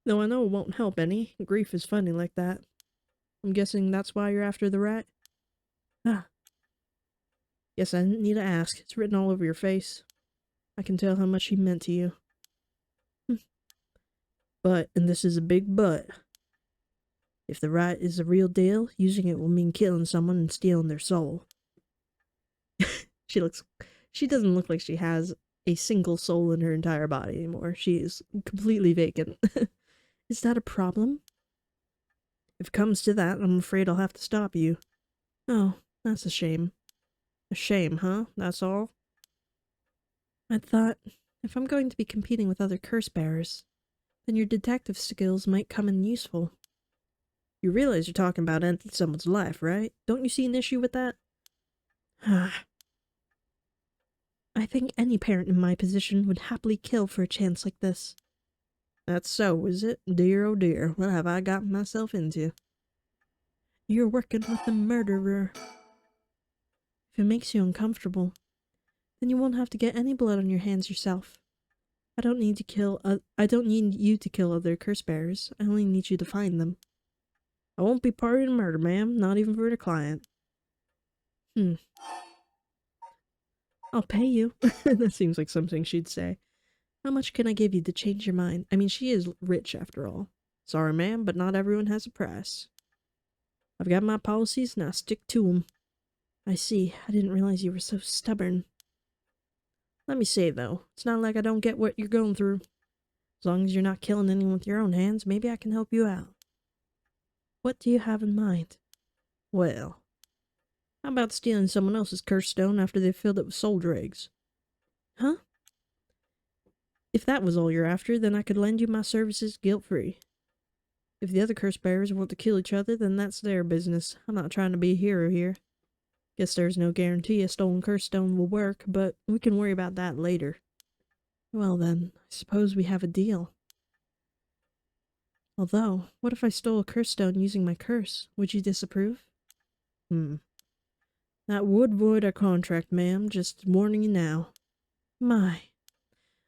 Though I know it won't help any. Grief is funny like that. I'm guessing that's why you're after the rat? Ah. Yes, I didn't need to ask. It's written all over your face. I can tell how much he meant to you. But, and this is a big but, if the rat is the real deal, using it will mean killing someone and stealing their soul. She doesn't look like she has a single soul in her entire body anymore. She is completely vacant. Is that a problem? If it comes to that, I'm afraid I'll have to stop you. Oh, that's a shame. A shame, huh? That's all? I thought, if I'm going to be competing with other curse bearers, then your detective skills might come in useful. You realize you're talking about ending someone's life, right? Don't you see an issue with that? I think any parent in my position would happily kill for a chance like this. That's so, is it? Dear oh dear, what have I gotten myself into? You're working with a murderer. If it makes you uncomfortable, then you won't have to get any blood on your hands yourself. I don't need you to kill other curse bearers. I only need you to find them. I won't be party to murder, ma'am, not even for the client. I'll pay you. That seems like something she'd say. How much can I give you to change your mind? I mean, she is rich after all. Sorry, ma'am, but not everyone has a price. I've got my policies and I stick to them. I see. I didn't realize you were so stubborn. Let me say, though, it's not like I don't get what you're going through. As long as you're not killing anyone with your own hands, maybe I can help you out. What do you have in mind? Well, how about stealing someone else's curse stone after they've filled it with soldier eggs? Huh? If that was all you're after, then I could lend you my services guilt-free. If the other curse bearers want to kill each other, then that's their business. I'm not trying to be a hero here. Guess there's no guarantee a stolen curse stone will work, but we can worry about that later. Well then, I suppose we have a deal. Although, what if I stole a curse stone using my curse? Would you disapprove? That would void our contract, ma'am. Just warning you now. My.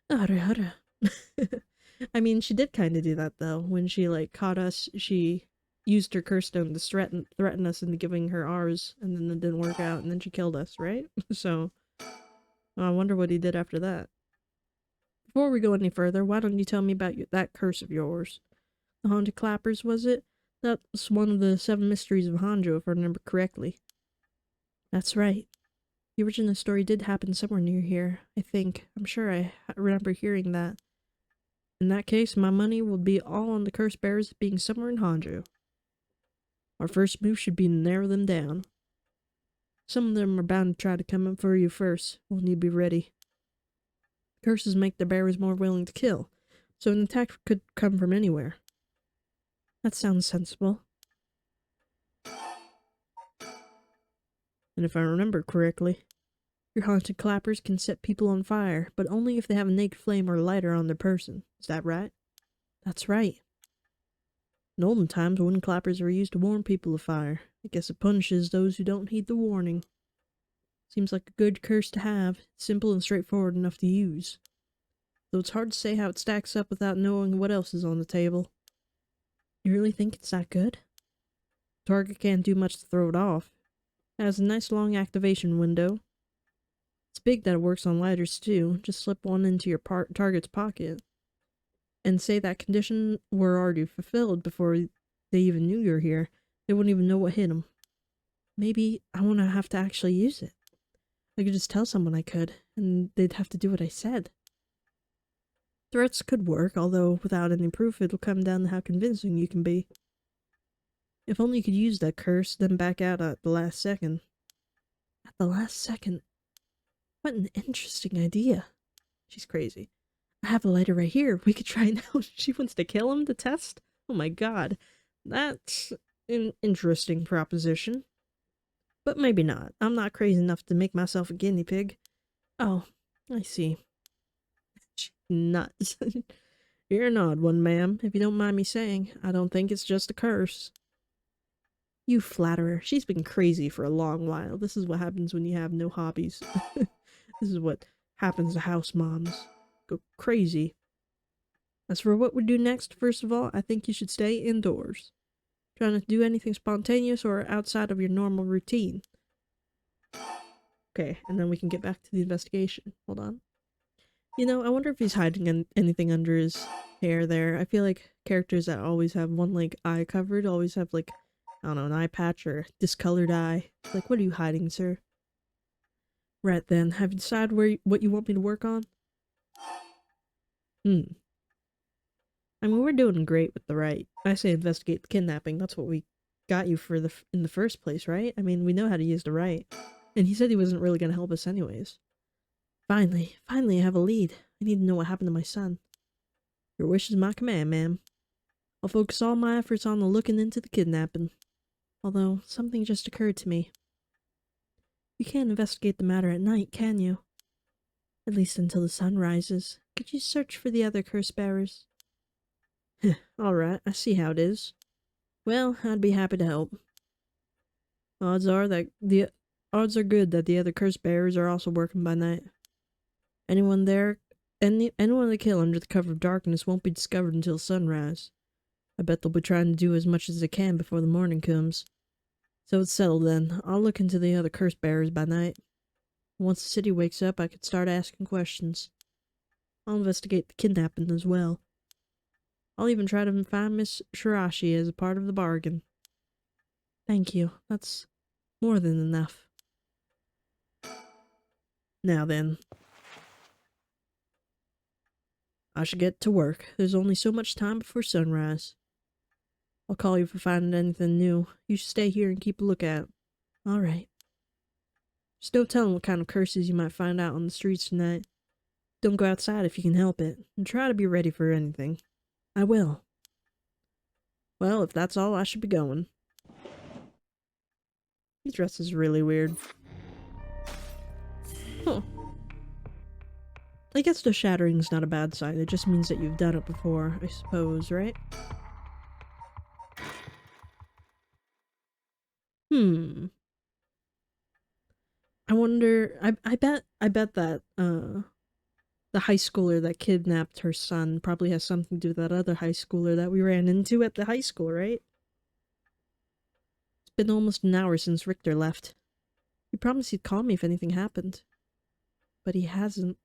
Hurra. I mean, she did kind of do that, though. When she, caught us, she used her curse stone to threaten us into giving her ours, and then it didn't work out, and then she killed us, right? So, I wonder what he did after that. Before we go any further, why don't you tell me about that curse of yours? The Haunted Clappers, was it? That's one of the 7 Mysteries of Honjo, if I remember correctly. That's right. The original story did happen somewhere near here, I think. I'm sure I remember hearing that. In that case, my money will be all on the curse bearers being somewhere in Honjo. Our first move should be to narrow them down. Some of them are bound to try to come up for you first. We'll need to be ready. Curses make the bearers more willing to kill, so an attack could come from anywhere. That sounds sensible. And if I remember correctly, your haunted clappers can set people on fire, but only if they have a naked flame or lighter on their person. Is that right? That's right. In olden times, wooden clappers were used to warn people of fire. I guess it punishes those who don't heed the warning. Seems like a good curse to have. It's simple and straightforward enough to use. Though it's hard to say how it stacks up without knowing what else is on the table. You really think it's that good? The target can't do much to throw it off. It has a nice long activation window. It's big that it works on lighters too. Just slip one into your target's pocket. And say that condition were already fulfilled before they even knew you were here. They wouldn't even know what hit them. Maybe I won't have to actually use it. I could just tell someone I could, and they'd have to do what I said. Threats could work, although without any proof it'll come down to how convincing you can be. If only you could use that curse, then back out at the last second. At the last second? What an interesting idea. She's crazy. I have a lighter right here. We could try now. She wants to kill him to test? Oh my god. That's an interesting proposition. But maybe not. I'm not crazy enough to make myself a guinea pig. Oh, I see. She's nuts. You're an odd one, ma'am. If you don't mind me saying, I don't think it's just a curse. You flatterer. She's been crazy for a long while. This is what happens when you have no hobbies. This is what happens to house moms. Go crazy. As for what we do next, first of all, I think you should stay indoors. Try not to do anything spontaneous or outside of your normal routine. Okay, and then we can get back to the investigation. Hold on. You know, I wonder if he's hiding anything under his hair there. I feel like characters that always have one, eye covered always have, I don't know, an eye patch or discolored eye. What are you hiding, sir? Right then, have you decided what you want me to work on? I mean, we're doing great with the right. I say investigate the kidnapping. That's what we got you for in the first place, right? I mean, we know how to use the right. And he said he wasn't really going to help us anyways. Finally I have a lead. I need to know what happened to my son. Your wish is my command, ma'am. I'll focus all my efforts on the looking into the kidnapping. Although, something just occurred to me. You can't investigate the matter at night, can you? At least until the sun rises. Could you search for the other curse bearers? Alright, I see how it is. Well, I'd be happy to help. Odds are good that the other curse bearers are also working by night. Anyone they kill under the cover of darkness won't be discovered until sunrise. I bet they'll be trying to do as much as they can before the morning comes. So it's settled then. I'll look into the other curse bearers by night. Once the city wakes up, I could start asking questions. I'll investigate the kidnapping as well. I'll even try to find Miss Shirashi as a part of the bargain. Thank you. That's more than enough. Now then. I should get to work. There's only so much time before sunrise. I'll call you if I find anything new. You should stay here and keep a lookout. All right. Just no telling what kind of curses you might find out on the streets tonight. Don't go outside if you can help it, and try to be ready for anything. I will. Well, if that's all, I should be going. His dress is really weird. Huh. I guess the shattering's not a bad sign. It just means that you've done it before, I suppose, right? I wonder, I bet that, the high schooler that kidnapped her son probably has something to do with that other high schooler that we ran into at the high school, right? It's been almost an hour since Richter left. He promised he'd call me if anything happened. But he hasn't.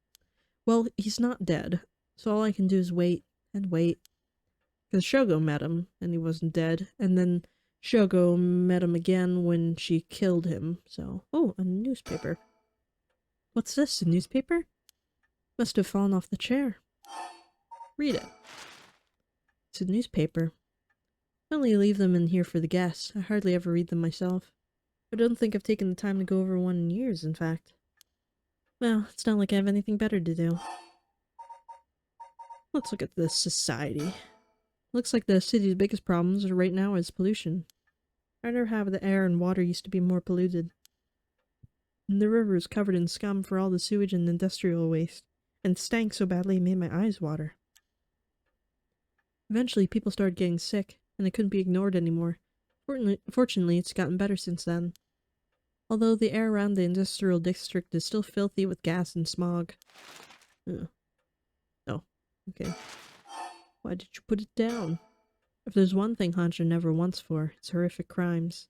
Well, he's not dead, so all I can do is wait and wait. Because Shogo met him, and he wasn't dead, and then Shogo met him again when she killed him, so... Oh, a newspaper. What's this, a newspaper? Must have fallen off the chair. Read it. It's a newspaper. I only leave them in here for the guests. I hardly ever read them myself. I don't think I've taken the time to go over one in years, in fact. Well, it's not like I have anything better to do. Let's look at this society. Looks like the city's biggest problems right now is pollution. I wonder how the air and water used to be more polluted. And the river is covered in scum for all the sewage and industrial waste, and it stank so badly it made my eyes water. Eventually, people started getting sick, and it couldn't be ignored anymore. Fortunately, it's gotten better since then. Although the air around the industrial district is still filthy with gas and smog. Ugh. Oh, okay. Why did you put it down? If there's one thing Honjo never wants for, it's horrific crimes.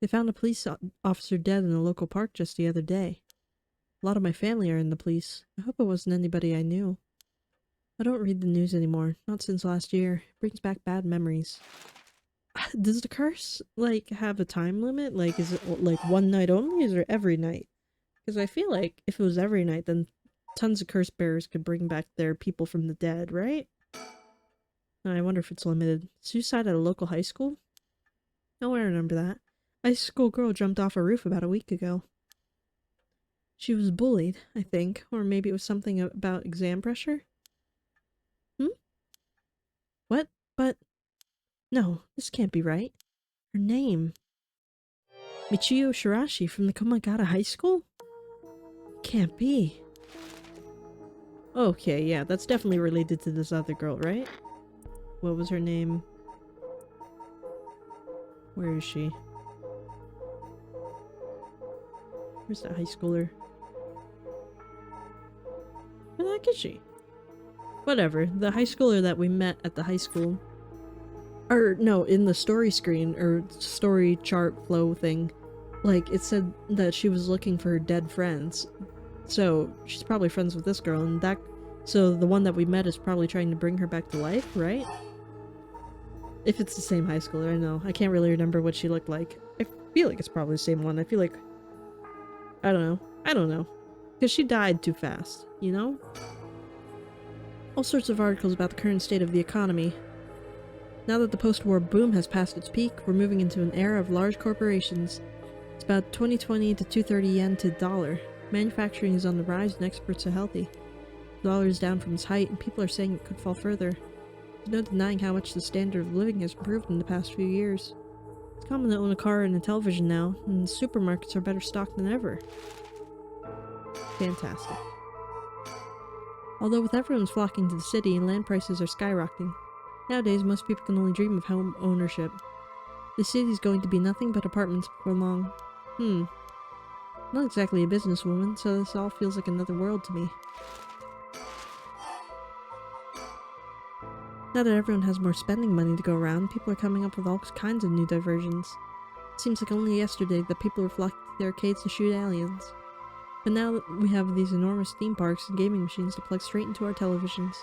They found a police officer dead in a local park just the other day. A lot of my family are in the police. I hope it wasn't anybody I knew. I don't read the news anymore, not since last year. It brings back bad memories. Does the curse, like, have a time limit? Like, is it, like, one night only, or is it every night? Because I feel like if it was every night, then tons of curse bearers could bring back their people from the dead, right? I wonder if it's limited. Suicide at a local high school? Oh, I remember that. A high school girl jumped off a roof about a week ago. She was bullied, I think, or maybe it was something about exam pressure? What? But... No, this can't be right. Her name. Michiyo Shirashi from the Komagata High School? Can't be. Okay, yeah, that's definitely related to this other girl, right? What was her name? Where is she? Where's that high schooler? Where the heck is she? Whatever, the high schooler that we met at the high school. Or, no, in the story screen, or story chart flow thing, like, it said that she was looking for her dead friends. So, she's probably friends with this girl, and that... So, the one that we met is probably trying to bring her back to life, right? If it's the same high schooler, I know. I can't really remember what she looked like. I feel like it's probably the same one. I feel like... I don't know. I don't know. Because she died too fast, you know? All sorts of articles about the current state of the economy. Now that the post-war boom has passed its peak, we're moving into an era of large corporations. It's about 2020 to 230 yen to the dollar. Manufacturing is on the rise and exports are healthy. The dollar is down from its height and people are saying it could fall further. There's no denying how much the standard of living has improved in the past few years. It's common to own a car and a television now, and supermarkets are better stocked than ever. Fantastic. Although with everyone's flocking to the city and land prices are skyrocketing, nowadays most people can only dream of home ownership. The city's going to be nothing but apartments before long. Not exactly a businesswoman, so this all feels like another world to me. Now that everyone has more spending money to go around, people are coming up with all kinds of new diversions. It seems like only yesterday that people were flocking to the arcades to shoot aliens. But now that we have these enormous theme parks and gaming machines to plug straight into our televisions.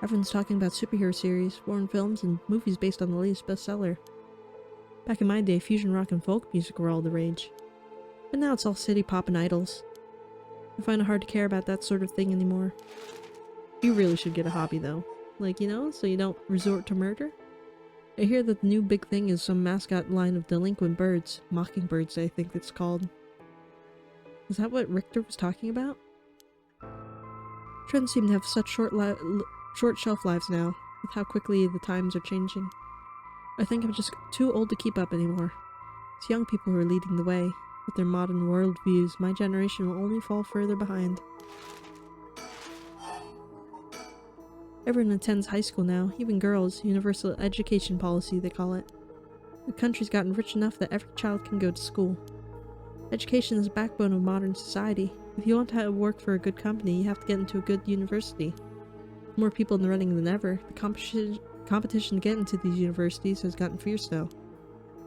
Everyone's talking about superhero series, foreign films, and movies based on the latest bestseller. Back in my day, fusion rock and folk music were all the rage. But now it's all city pop and idols. I find it hard to care about that sort of thing anymore. You really should get a hobby though. Like, you know, so you don't resort to murder. I hear that the new big thing is some mascot line of delinquent birds. Mockingbirds, I think it's called. Is that what Richter was talking about? Trends seem to have such short shelf lives now, with how quickly the times are changing. I think I'm just too old to keep up anymore. It's young people who are leading the way. With their modern worldviews, my generation will only fall further behind. Everyone attends high school now, even girls. Universal education policy, they call it. The country's gotten rich enough that every child can go to school. Education is the backbone of modern society. If you want to work for a good company, you have to get into a good university. More people in the running than ever, the competition to get into these universities has gotten fierce though.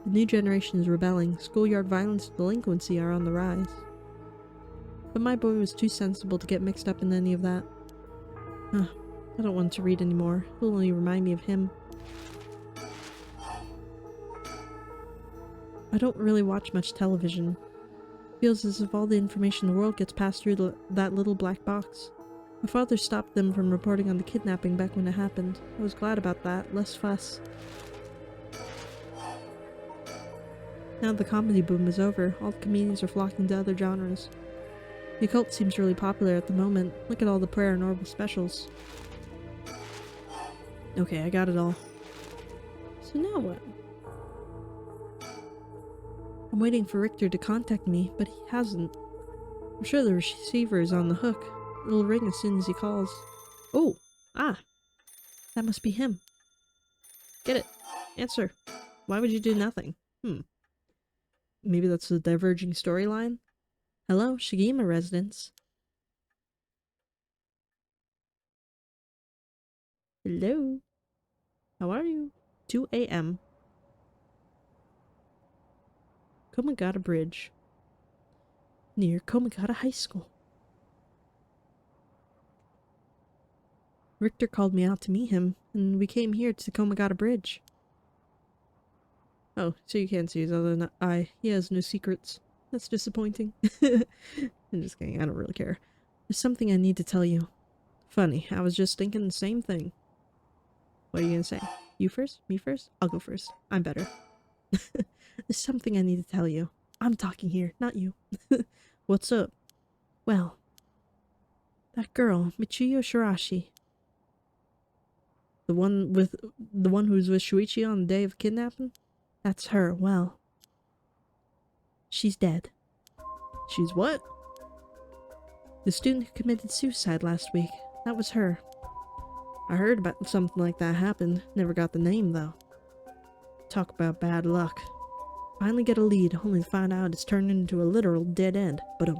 The new generation is rebelling. Schoolyard violence and delinquency are on the rise. But my boy was too sensible to get mixed up in any of that. I don't want to read anymore. It'll only remind me of him. I don't really watch much television. It feels as if all the information in the world gets passed through that little black box. My father stopped them from reporting on the kidnapping back when it happened. I was glad about that. Less fuss. Now the comedy boom is over, all the comedians are flocking to other genres. The occult seems really popular at the moment. Look at all the paranormal specials. Okay, I got it all. So now what? I'm waiting for Richter to contact me, but he hasn't. I'm sure the receiver is on the hook. It'll ring as soon as he calls. Oh! Ah! That must be him. Get it! Answer! Why would you do nothing? Maybe that's a diverging storyline? Hello, Shigima residence. Hello? How are you? 2 a.m. Komagata Bridge. Near Komagata High School. Richter called me out to meet him, and we came here to the Komagata Bridge. Oh, so you can't see his other eye. He has no secrets. That's disappointing. I'm just kidding, I don't really care. There's something I need to tell you. Funny, I was just thinking the same thing. What are you gonna say? You first? Me first? I'll go first. I'm better. There's something I need to tell you. I'm talking here, not you. What's up? Well, that girl, Michiyo Shirashi. The one who was with Shuichi on the day of kidnapping? That's her. Well, she's dead. She's what? The student who committed suicide last week. That was her. I heard about something like that happened. Never got the name, though. Talk about bad luck. Finally get a lead, only to find out it's turned into a literal dead end. But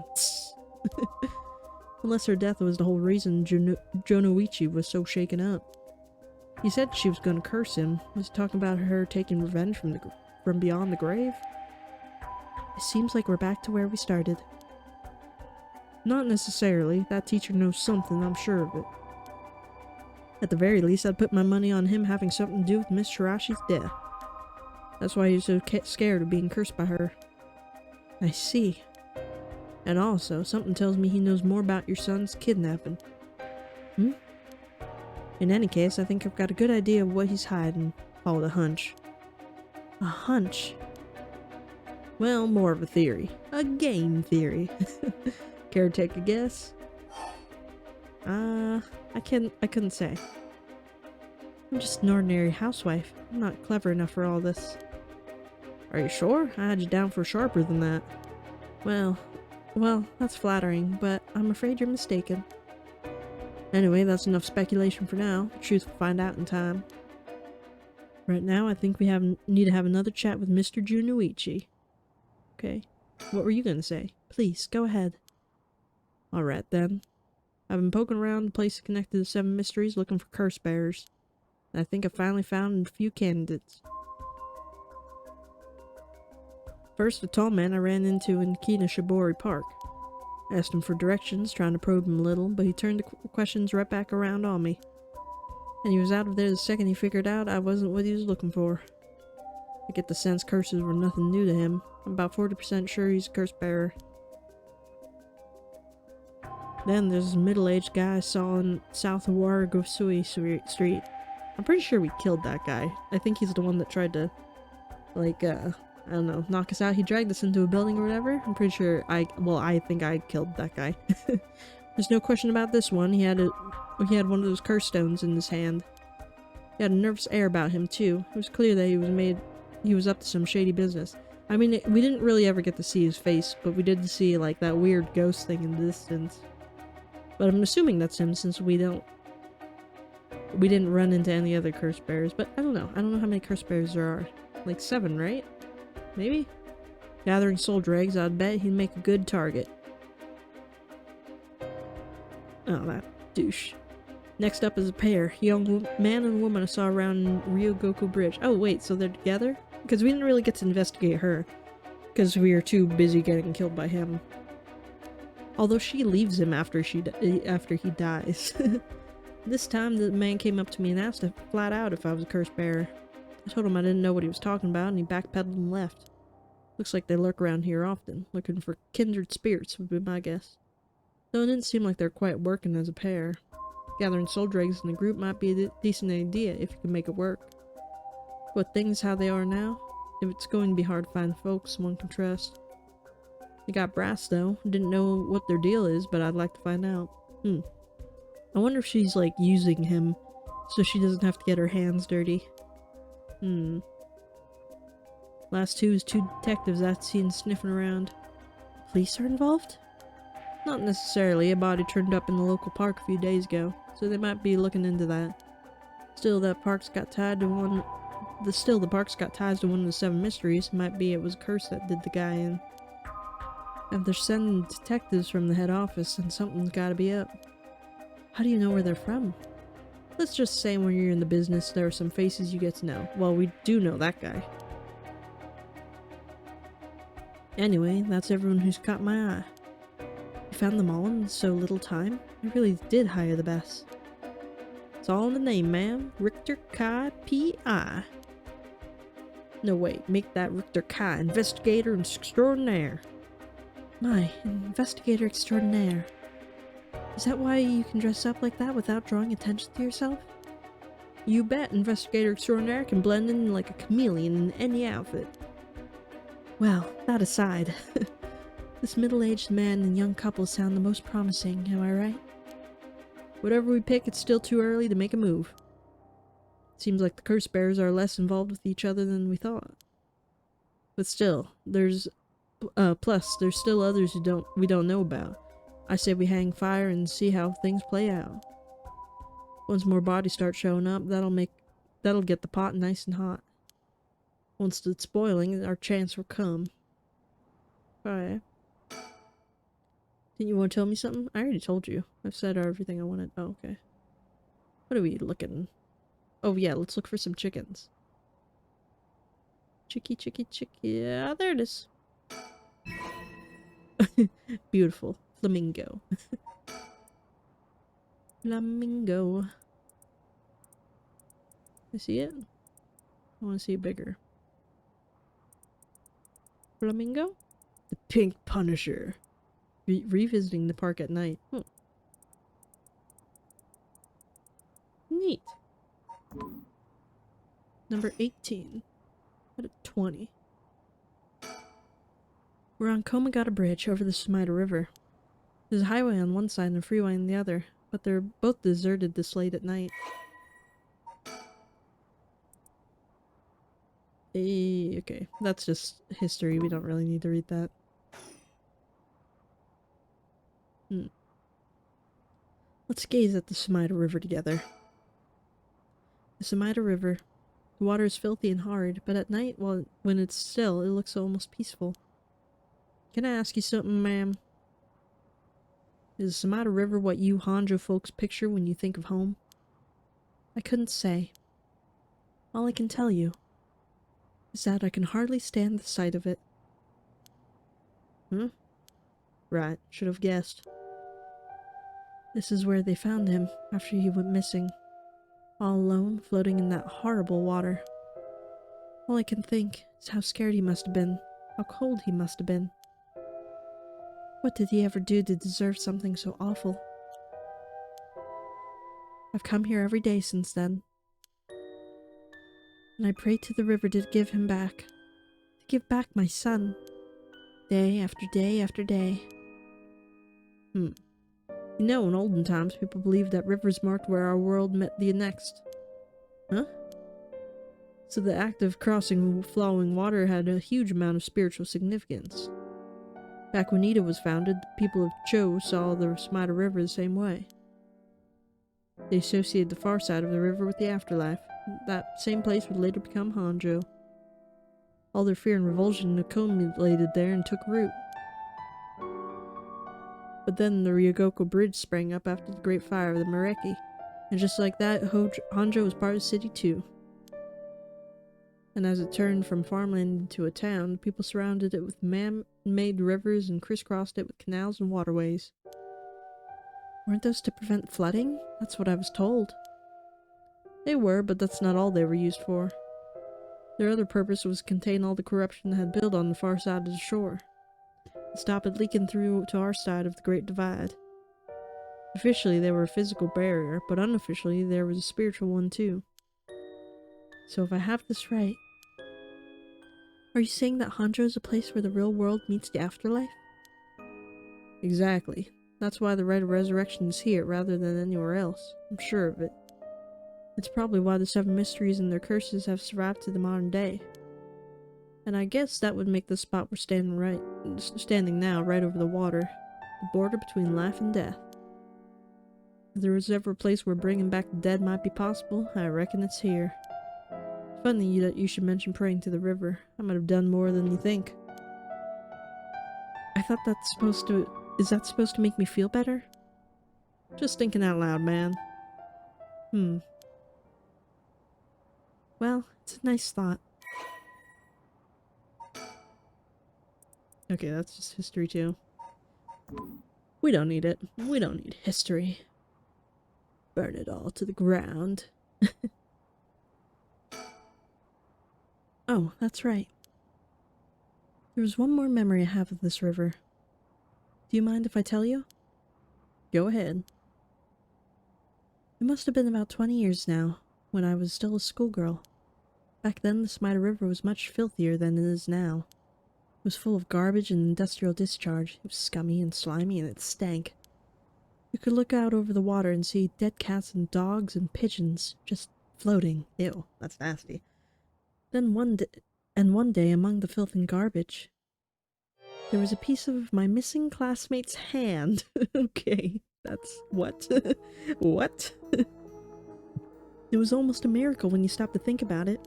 unless her death was the whole reason Jonoichi was so shaken up. He said she was going to curse him. Was he talking about her taking revenge from beyond the grave? It seems like we're back to where we started. Not necessarily. That teacher knows something, I'm sure of it. At the very least, I'd put my money on him having something to do with Miss Shirashi's death. That's why he's so scared of being cursed by her. I see. And also, something tells me he knows more about your son's kidnapping. In any case, I think I've got a good idea of what he's hiding. Call it a hunch. A hunch? Well, more of a theory. A game theory. Care to take a guess? I couldn't say. I'm just an ordinary housewife. I'm not clever enough for all this. Are you sure? I had you down for sharper than that. Well, that's flattering, but I'm afraid you're mistaken. Anyway, that's enough speculation for now. The truth we'll find out in time. Right now, I think we need to have another chat with Mr. Jonoichi. Okay. What were you gonna say? Please, go ahead. Alright then. I've been poking around the place connected to the 7 mysteries looking for curse bearers. And I think I finally found a few candidates. First, a tall man I ran into in Kinashibori Park. I asked him for directions, trying to probe him a little, but he turned the questions right back around on me. And he was out of there the second he figured out I wasn't what he was looking for. I get the sense curses were nothing new to him. I'm about 40% sure he's a curse bearer. Then there's this middle-aged guy I saw in south of Waragosui Street. I'm pretty sure we killed that guy. I think he's the one that tried to, like, I don't know, knock us out. He dragged us into a building or whatever. I'm pretty sure I think I killed that guy. There's no question about this one. He had one of those curse stones in his hand. He had a nervous air about him, too. It was clear that he was up to some shady business. I mean, we didn't really ever get to see his face, but we did see, like, that weird ghost thing in the distance. But I'm assuming that's him since we didn't run into any other curse bearers, but I don't know. I don't know how many curse bearers there are. Like 7, right? Maybe? Gathering soul dregs, I'd bet he'd make a good target. Oh, that douche. Next up is a pair. Young man and woman I saw around Ryogoku Bridge. Oh wait, so they're together? Because we didn't really get to investigate her. Because we were too busy getting killed by him. Although she leaves him after he dies. This time the man came up to me and asked flat out if I was a curse bearer. I told him I didn't know what he was talking about and he backpedaled and left. Looks like they lurk around here often. Looking for kindred spirits would be my guess. Though it didn't seem like they're quite working as a pair. Gathering soul dregs in a group might be a decent idea if you can make it work. But things how they are now, it's going to be hard to find folks one can trust. They got brass though. Didn't know what their deal is, but I'd like to find out. I wonder if she's like using him so she doesn't have to get her hands dirty. Last two is 2 detectives I've seen sniffing around. Police are involved? Not necessarily. A body turned up in the local park a few days ago, so they might be looking into that. Still, the park's got ties to one of the 7 mysteries. Might be it was a curse that did the guy in. If they're sending detectives from the head office, then something's gotta be up. How do you know where they're from? Let's just say when you're in the business, there are some faces you get to know. Well, we do know that guy. Anyway, that's everyone who's caught my eye. You found them all in so little time? You really did hire the best. It's all in the name, ma'am. Richter Kai P.I. No, wait. Make that Richter Kai investigator extraordinaire. My, investigator extraordinaire. Is that why you can dress up like that without drawing attention to yourself? You bet investigator extraordinaire can blend in like a chameleon in any outfit. Well, that aside, this middle-aged man and young couple sound the most promising, am I right? Whatever we pick, it's still too early to make a move. Seems like the curse bearers are less involved with each other than we thought. But still, there's still others we don't know about. I say we hang fire and see how things play out. Once more bodies start showing up, that'll get the pot nice and hot. Once it's boiling, our chance will come. Alright. Didn't you want to tell me something? I already told you. I've said everything I wanted. Oh, okay. What are we looking? Oh yeah, let's look for some chickens. Chicky. Yeah, there it is. Beautiful. Flamingo. Flamingo. I see it? I want to see it bigger. Flamingo? The Pink Punisher. Revisiting the park at night. Neat. Number 18. Out of 20. We're on Komagata Bridge over the Sumida River. There's a highway on one side and a freeway on the other, but they're both deserted this late at night. Okay. That's just history. We don't really need to read that. Let's gaze at the Sumida River together. The Sumida River. The water is filthy and hard, but at night, when it's still, it looks almost peaceful. Can I ask you something, ma'am? Is the Sumida River what you Honjo folks picture when you think of home? I couldn't say. All I can tell you is that I can hardly stand the sight of it. Right, should have guessed. This is where they found him after he went missing. All alone, floating in that horrible water. All I can think is how scared he must have been, how cold he must have been. What did he ever do to deserve something so awful? I've come here every day since then. And I prayed to the river to give him back. To give back my son. Day after day after day. You know, in olden times, people believed that rivers marked where our world met the next. Huh? So the act of crossing flowing water had a huge amount of spiritual significance. Back when Ida was founded, the people of Cho saw the Smita River the same way. They associated the far side of the river with the afterlife. That same place would later become Honjo. All their fear and revulsion accumulated there and took root. But then the Ryogoko Bridge sprang up after the Great Fire of the Mareki, and just like that, Honjo was part of the city too. And as it turned from farmland into a town, the people surrounded it with man-made rivers and crisscrossed it with canals and waterways. Weren't those to prevent flooding? That's what I was told. They were, but that's not all they were used for. Their other purpose was to contain all the corruption that had built on the far side of the shore. To stop it leaking through to our side of the Great Divide. Officially, they were a physical barrier, but unofficially, there was a spiritual one too. So if I have this right, are you saying that Honjo is a place where the real world meets the afterlife? Exactly. That's why the Rite of Resurrection is here rather than anywhere else. I'm sure of it. It's probably why the 7 mysteries and their curses have survived to the modern day. And I guess that would make the spot we're standing now right over the water. The border between life and death. If there was ever a place where bringing back the dead might be possible, I reckon it's here. It's funny that you should mention praying to the river. I might have done more than you think. I thought that's supposed to... Is that supposed to make me feel better? Just thinking out loud, man. Well, it's a nice thought. Okay, that's just history too. We don't need it. We don't need history. Burn it all to the ground. Oh, that's right. There was one more memory I have of this river. Do you mind if I tell you? Go ahead. It must have been about 20 years now, when I was still a schoolgirl. Back then, the Smita River was much filthier than it is now. It was full of garbage and industrial discharge. It was scummy and slimy, and it stank. You could look out over the water and see dead cats and dogs and pigeons just floating. Ew, that's nasty. Then one day, among the filth and garbage, there was a piece of my missing classmate's hand. Okay, that's... what? What? It was almost a miracle when you stop to think about it.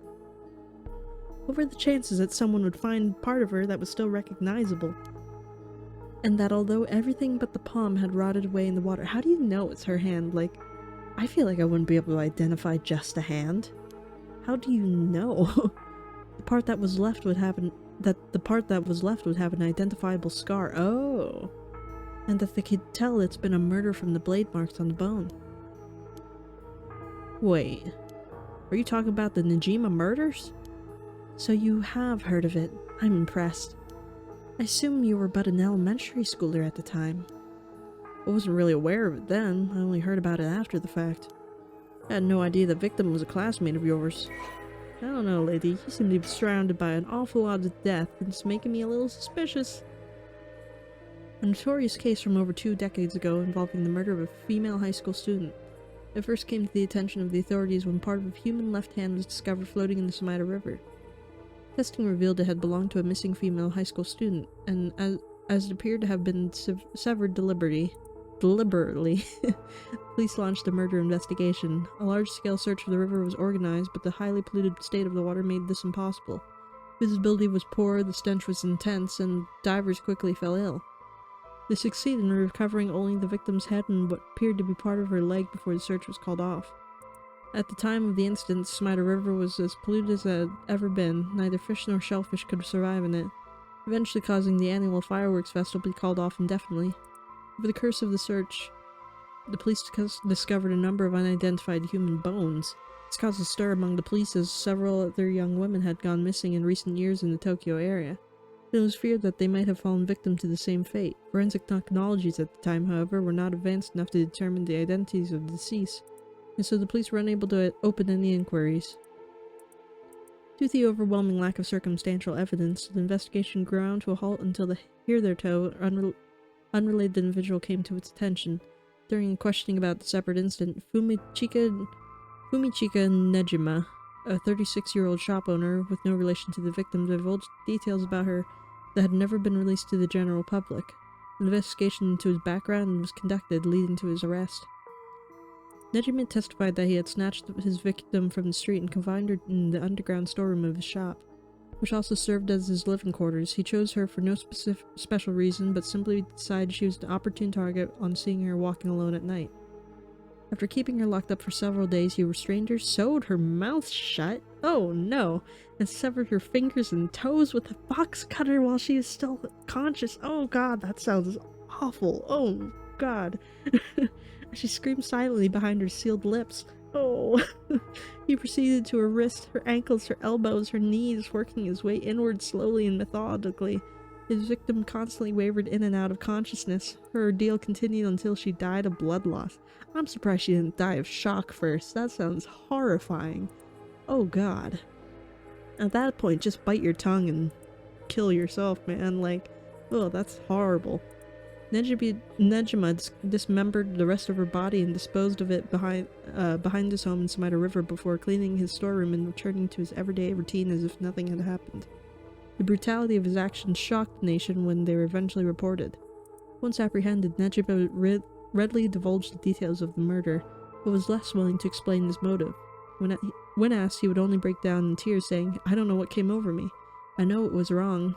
What were the chances that someone would find part of her that was still recognizable? And that although everything but the palm had rotted away in the water, how do you know it's her hand? Like, I feel like I wouldn't be able to identify just a hand. How do you know? The part that was left would have an identifiable scar. Oh. And that they could tell it's been a murder from the blade marks on the bone. Wait. Are you talking about the Najima murders? So you have heard of it. I'm impressed. I assume you were but an elementary schooler at the time. I wasn't really aware of it then. I only heard about it after the fact. I had no idea the victim was a classmate of yours. I don't know, lady. You seem to be surrounded by an awful lot of death, and it's making me a little suspicious. A notorious case from over 2 decades ago involving the murder of a female high school student. It first came to the attention of the authorities when part of a human left hand was discovered floating in the Smita River. Testing revealed it had belonged to a missing female high school student, and as it appeared to have been severed deliberately, police launched a murder investigation. A large-scale search of the river was organized, but the highly polluted state of the water made this impossible. Visibility was poor, the stench was intense, and divers quickly fell ill. They succeeded in recovering only the victim's head and what appeared to be part of her leg before the search was called off. At the time of the incident, the Smita River was as polluted as it had ever been. Neither fish nor shellfish could survive in it, eventually causing the annual fireworks festival to be called off indefinitely. Over the course of the search, the police discovered a number of unidentified human bones. This caused a stir among the police as several other young women had gone missing in recent years in the Tokyo area. It It was feared that they might have fallen victim to the same fate. Forensic technologies at the time, however, were not advanced enough to determine the identities of the deceased, and so the police were unable to open any inquiries. Due to the overwhelming lack of circumstantial evidence, the investigation ground to a halt until the hitherto unrelated individual came to its attention. During questioning about the separate incident, Fumichika Nejima, a 36-year-old shop owner with no relation to the victim, divulged details about her that had never been released to the general public. An investigation into his background was conducted, leading to his arrest. Nejima testified that he had snatched his victim from the street and confined her in the underground storeroom of his shop, which also served as his living quarters. He chose her for no special reason, but simply decided she was an opportune target on seeing her walking alone at night. After keeping her locked up for several days, he restrained her, sewed her mouth shut, oh no, and severed her fingers and toes with a box cutter while she is still conscious. Oh god, that sounds awful. Oh god. She screamed silently behind her sealed lips. Oh. He proceeded to her wrists, her ankles, her elbows, her knees, working his way inward slowly and methodically. His victim constantly wavered in and out of consciousness. Her ordeal continued until she died of blood loss. I'm surprised she didn't die of shock first. That sounds horrifying. Oh god. At that point, just bite your tongue and kill yourself, man. Like, oh, that's horrible. Nejima dismembered the rest of her body and disposed of it behind his home in Sumida River before cleaning his storeroom and returning to his everyday routine as if nothing had happened. The brutality of his actions shocked the nation when they were eventually reported. Once apprehended, Nejima readily divulged the details of the murder, but was less willing to explain his motive. When asked, he would only break down in tears, saying, "I don't know what came over me. I know it was wrong."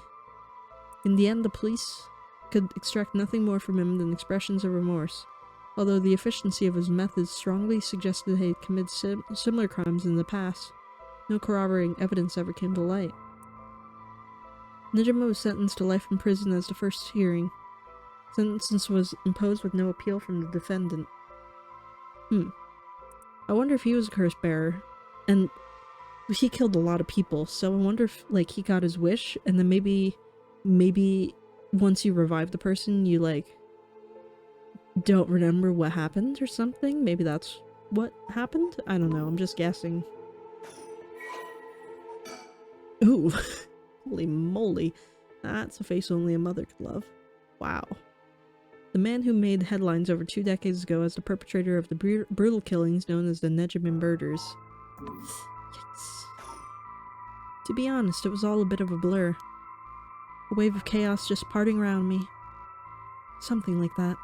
In the end, the police could extract nothing more from him than expressions of remorse, although the efficiency of his methods strongly suggested that he had committed similar crimes in the past. No corroborating evidence ever came to light. Nejima was sentenced to life in prison as the first hearing. Sentence was imposed with no appeal from the defendant. I wonder if he was a curse bearer, and he killed a lot of people, so I wonder if, like, he got his wish, and then maybe once you revive the person, you, like, don't remember what happened or something? Maybe that's what happened? I don't know, I'm just guessing. Ooh, holy moly. That's a face only a mother could love. Wow. The man who made headlines over 2 decades ago as the perpetrator of the brutal killings known as the Nejima murders. Yikes. To be honest, it was all a bit of a blur. A wave of chaos just parting around me. Something like that.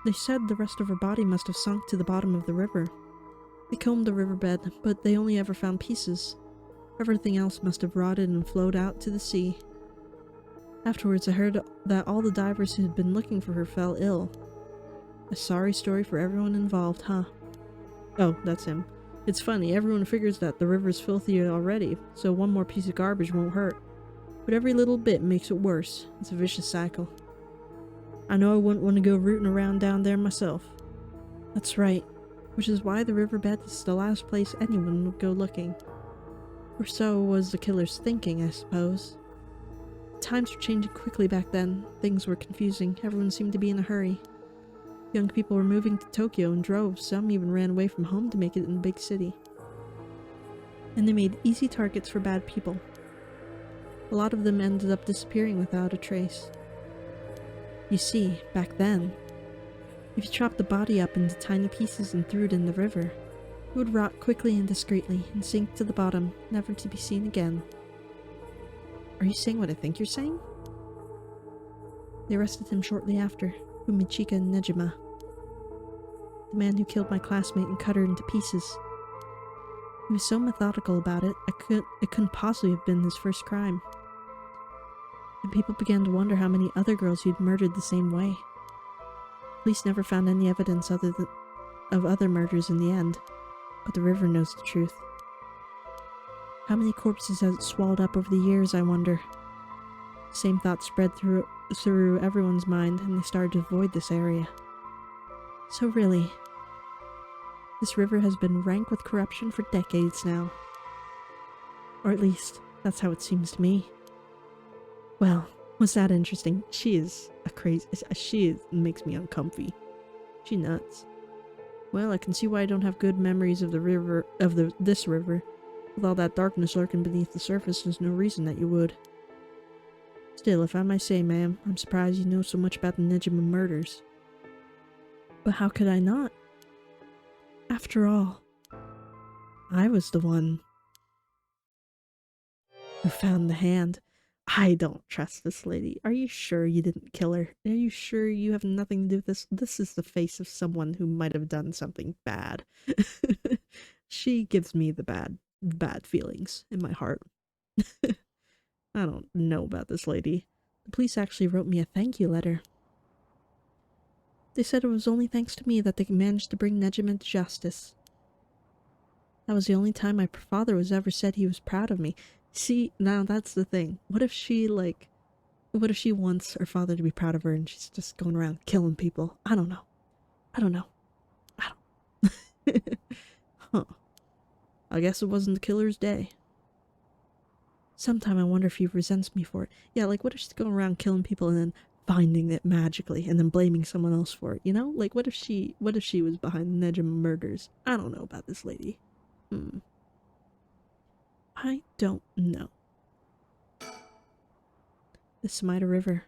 They said the rest of her body must have sunk to the bottom of the river. They combed the riverbed, but they only ever found pieces. Everything else must have rotted and flowed out to the sea. Afterwards, I heard that all the divers who had been looking for her fell ill. A sorry story for everyone involved, huh? Oh, that's him. It's funny, everyone figures that the river's filthy already, so one more piece of garbage won't hurt. But every little bit makes it worse. It's a vicious cycle. I know I wouldn't want to go rooting around down there myself. That's right, which is why the riverbed is the last place anyone would go looking. Or so was the killer's thinking, I suppose. Times were changing quickly back then. Things were confusing. Everyone seemed to be in a hurry. Young people were moving to Tokyo in droves. Some even ran away from home to make it in the big city. And they made easy targets for bad people. A lot of them ended up disappearing without a trace. You see, back then, if you chopped the body up into tiny pieces and threw it in the river, it would rot quickly and discreetly and sink to the bottom, never to be seen again. Are you saying what I think you're saying? They arrested him shortly after, Fumichika Nejima, the man who killed my classmate and cut her into pieces. He was so methodical about it, it couldn't possibly have been his first crime. And people began to wonder how many other girls he'd murdered the same way. Police never found any evidence of other murders in the end, but the river knows the truth. How many corpses has it swallowed up over the years, I wonder? The same thought spread through everyone's mind, and they started to avoid this area. So really, this river has been rank with corruption for decades now. Or at least, that's how it seems to me. Well, was that interesting? She is a crazy... makes me uncomfy. She nuts. Well, I can see why I don't have good memories of the river... this river. With all that darkness lurking beneath the surface, there's no reason that you would. Still, if I may say, ma'am, I'm surprised you know so much about the Nejima murders. But how could I not? After all, I was the one who found the hand. I don't trust this lady. Are you sure you didn't kill her? Are you sure you have nothing to do with this? This is the face of someone who might have done something bad. She gives me the bad feelings in my heart. I don't know about this lady. The police actually wrote me a thank you letter. They said it was only thanks to me that they managed to bring Nejima to justice. That was the only time my father was ever said he was proud of me. See, now that's the thing. What if she wants her father to be proud of her and she's just going around killing people? I don't know. Huh. I guess it wasn't the killer's day. Sometime I wonder if he resents me for it. Yeah, like what if she's going around killing people and then finding it magically and then blaming someone else for it, you know? Like what if she was behind the Nejima murders? I don't know about this lady. I don't know. The Smida River.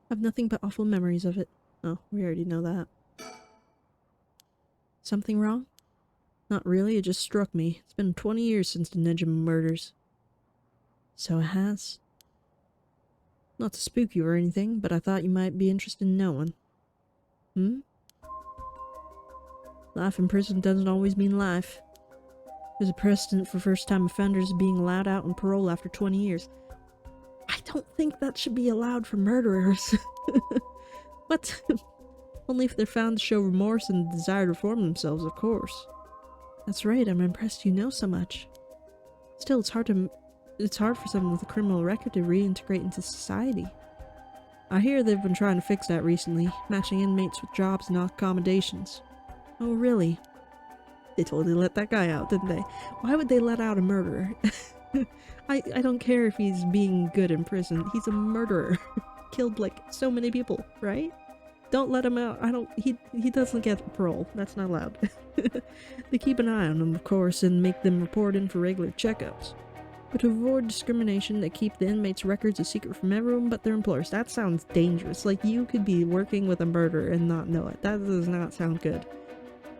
I have nothing but awful memories of it. Oh, we already know that. Something wrong? Not really, it just struck me. It's been 20 years since the Nejima murders. So it has. Not to spook you or anything, but I thought you might be interested in knowing. Life in prison doesn't always mean life. There's a precedent for first-time offenders being allowed out on parole after 20 years. I don't think that should be allowed for murderers. What? Only if they're found to show remorse and the desire to reform themselves, of course. That's right, I'm impressed you know so much. Still, it's hard for someone with a criminal record to reintegrate into society. I hear they've been trying to fix that recently, matching inmates with jobs and accommodations. Oh, really? They totally let that guy out, didn't they? Why would they let out a murderer? I don't care if he's being good in prison. He's a murderer. Killed like so many people, right? Don't let him out. He doesn't get parole. That's not allowed. They keep an eye on him, of course, and make them report in for regular checkups. But to avoid discrimination, they keep the inmates' records a secret from everyone but their employers. That sounds dangerous. Like, you could be working with a murderer and not know it. That does not sound good.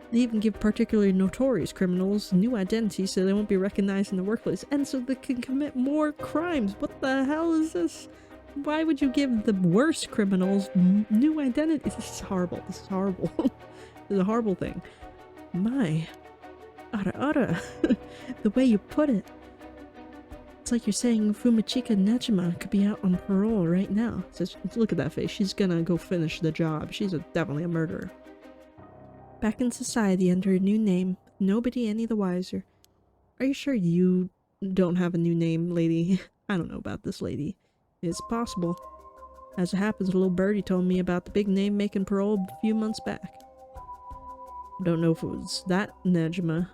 They even give particularly notorious criminals new identities so they won't be recognized in the workplace, and so they can commit more crimes. What the hell is this? Why would you give the worst criminals new identities? This is horrible. This is horrible. This is a horrible thing. My. Ara. The way you put it. It's like you're saying Fumichika Nejima could be out on parole right now. So look at that face. She's gonna go finish the job. She's definitely a murderer. Back in society under a new name, nobody any the wiser. Are you sure you don't have a new name, lady? I don't know about this lady. It's possible. As it happens, a little birdie told me about the big name making parole a few months back. I don't know if it was that Nejima,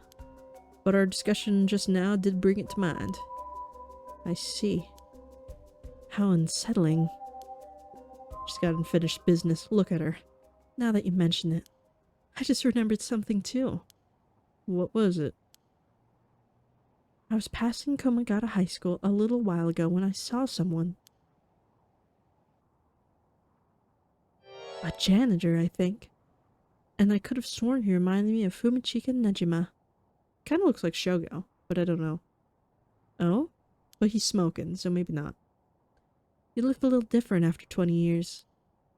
but our discussion just now did bring it to mind. I see. How unsettling. She's got unfinished business. Look at her. Now that you mention it. I just remembered something too. What was it? I was passing Komagata High School a little while ago when I saw someone. A janitor, I think. And I could have sworn he reminded me of Fumichika Nejima. Kinda looks like Shogo, but I don't know. Oh? But he's smoking, so maybe not. You looked a little different after 20 years.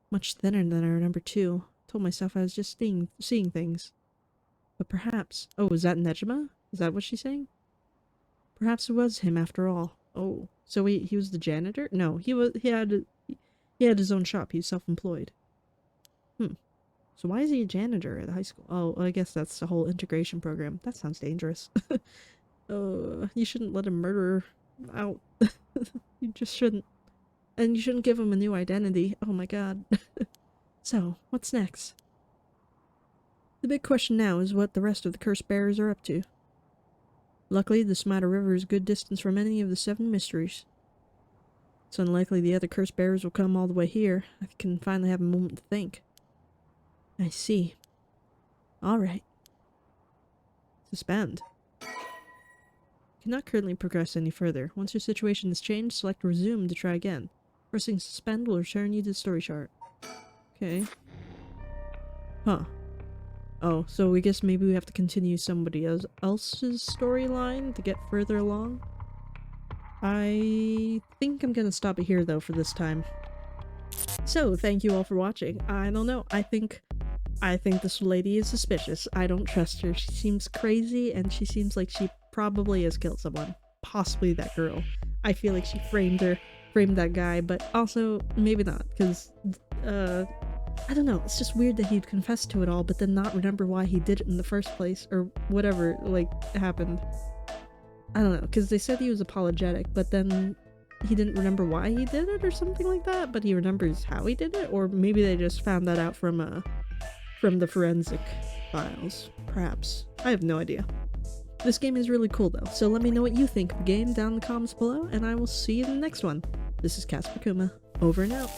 Much thinner than I remember too. Told myself I was just seeing things. But perhaps... Oh, is that Nejima? Is that what she's saying? Perhaps it was him after all. Oh, so he was the janitor? No, he had his own shop. He was self-employed. So why is he a janitor at the high school? Oh, I guess that's the whole integration program. That sounds dangerous. You shouldn't let a murderer out. You just shouldn't. And you shouldn't give him a new identity. Oh my god. So, what's next? The big question now is what the rest of the curse bearers are up to. Luckily, the Smida River is a good distance from any of the 7 mysteries. It's unlikely the other curse bearers will come all the way here. I can finally have a moment to think. I see. Alright. Suspend. Cannot currently progress any further. Once your situation is changed, select resume to try again. Pressing suspend will return you to the story chart. Okay. Huh. Oh, so we guess maybe we have to continue somebody else's storyline to get further along? I think I'm gonna stop it here though for this time. So, thank you all for watching. I don't know, I think this lady is suspicious. I don't trust her. She seems crazy and she seems like she probably has killed someone. Possibly that girl. I feel like she framed that guy, but also maybe not, because I don't know, it's just weird that he'd confess to it all but then not remember why he did it in the first place, or whatever, like, happened. I don't know, because they said he was apologetic, but then he didn't remember why he did it or something like that, but he remembers how he did it, or maybe they just found that out from the forensic files, perhaps. I have no idea. This game is really cool though, so let me know what you think of the game down in the comments below, and I will see you in the next one. This is Casper Kuma, over and out.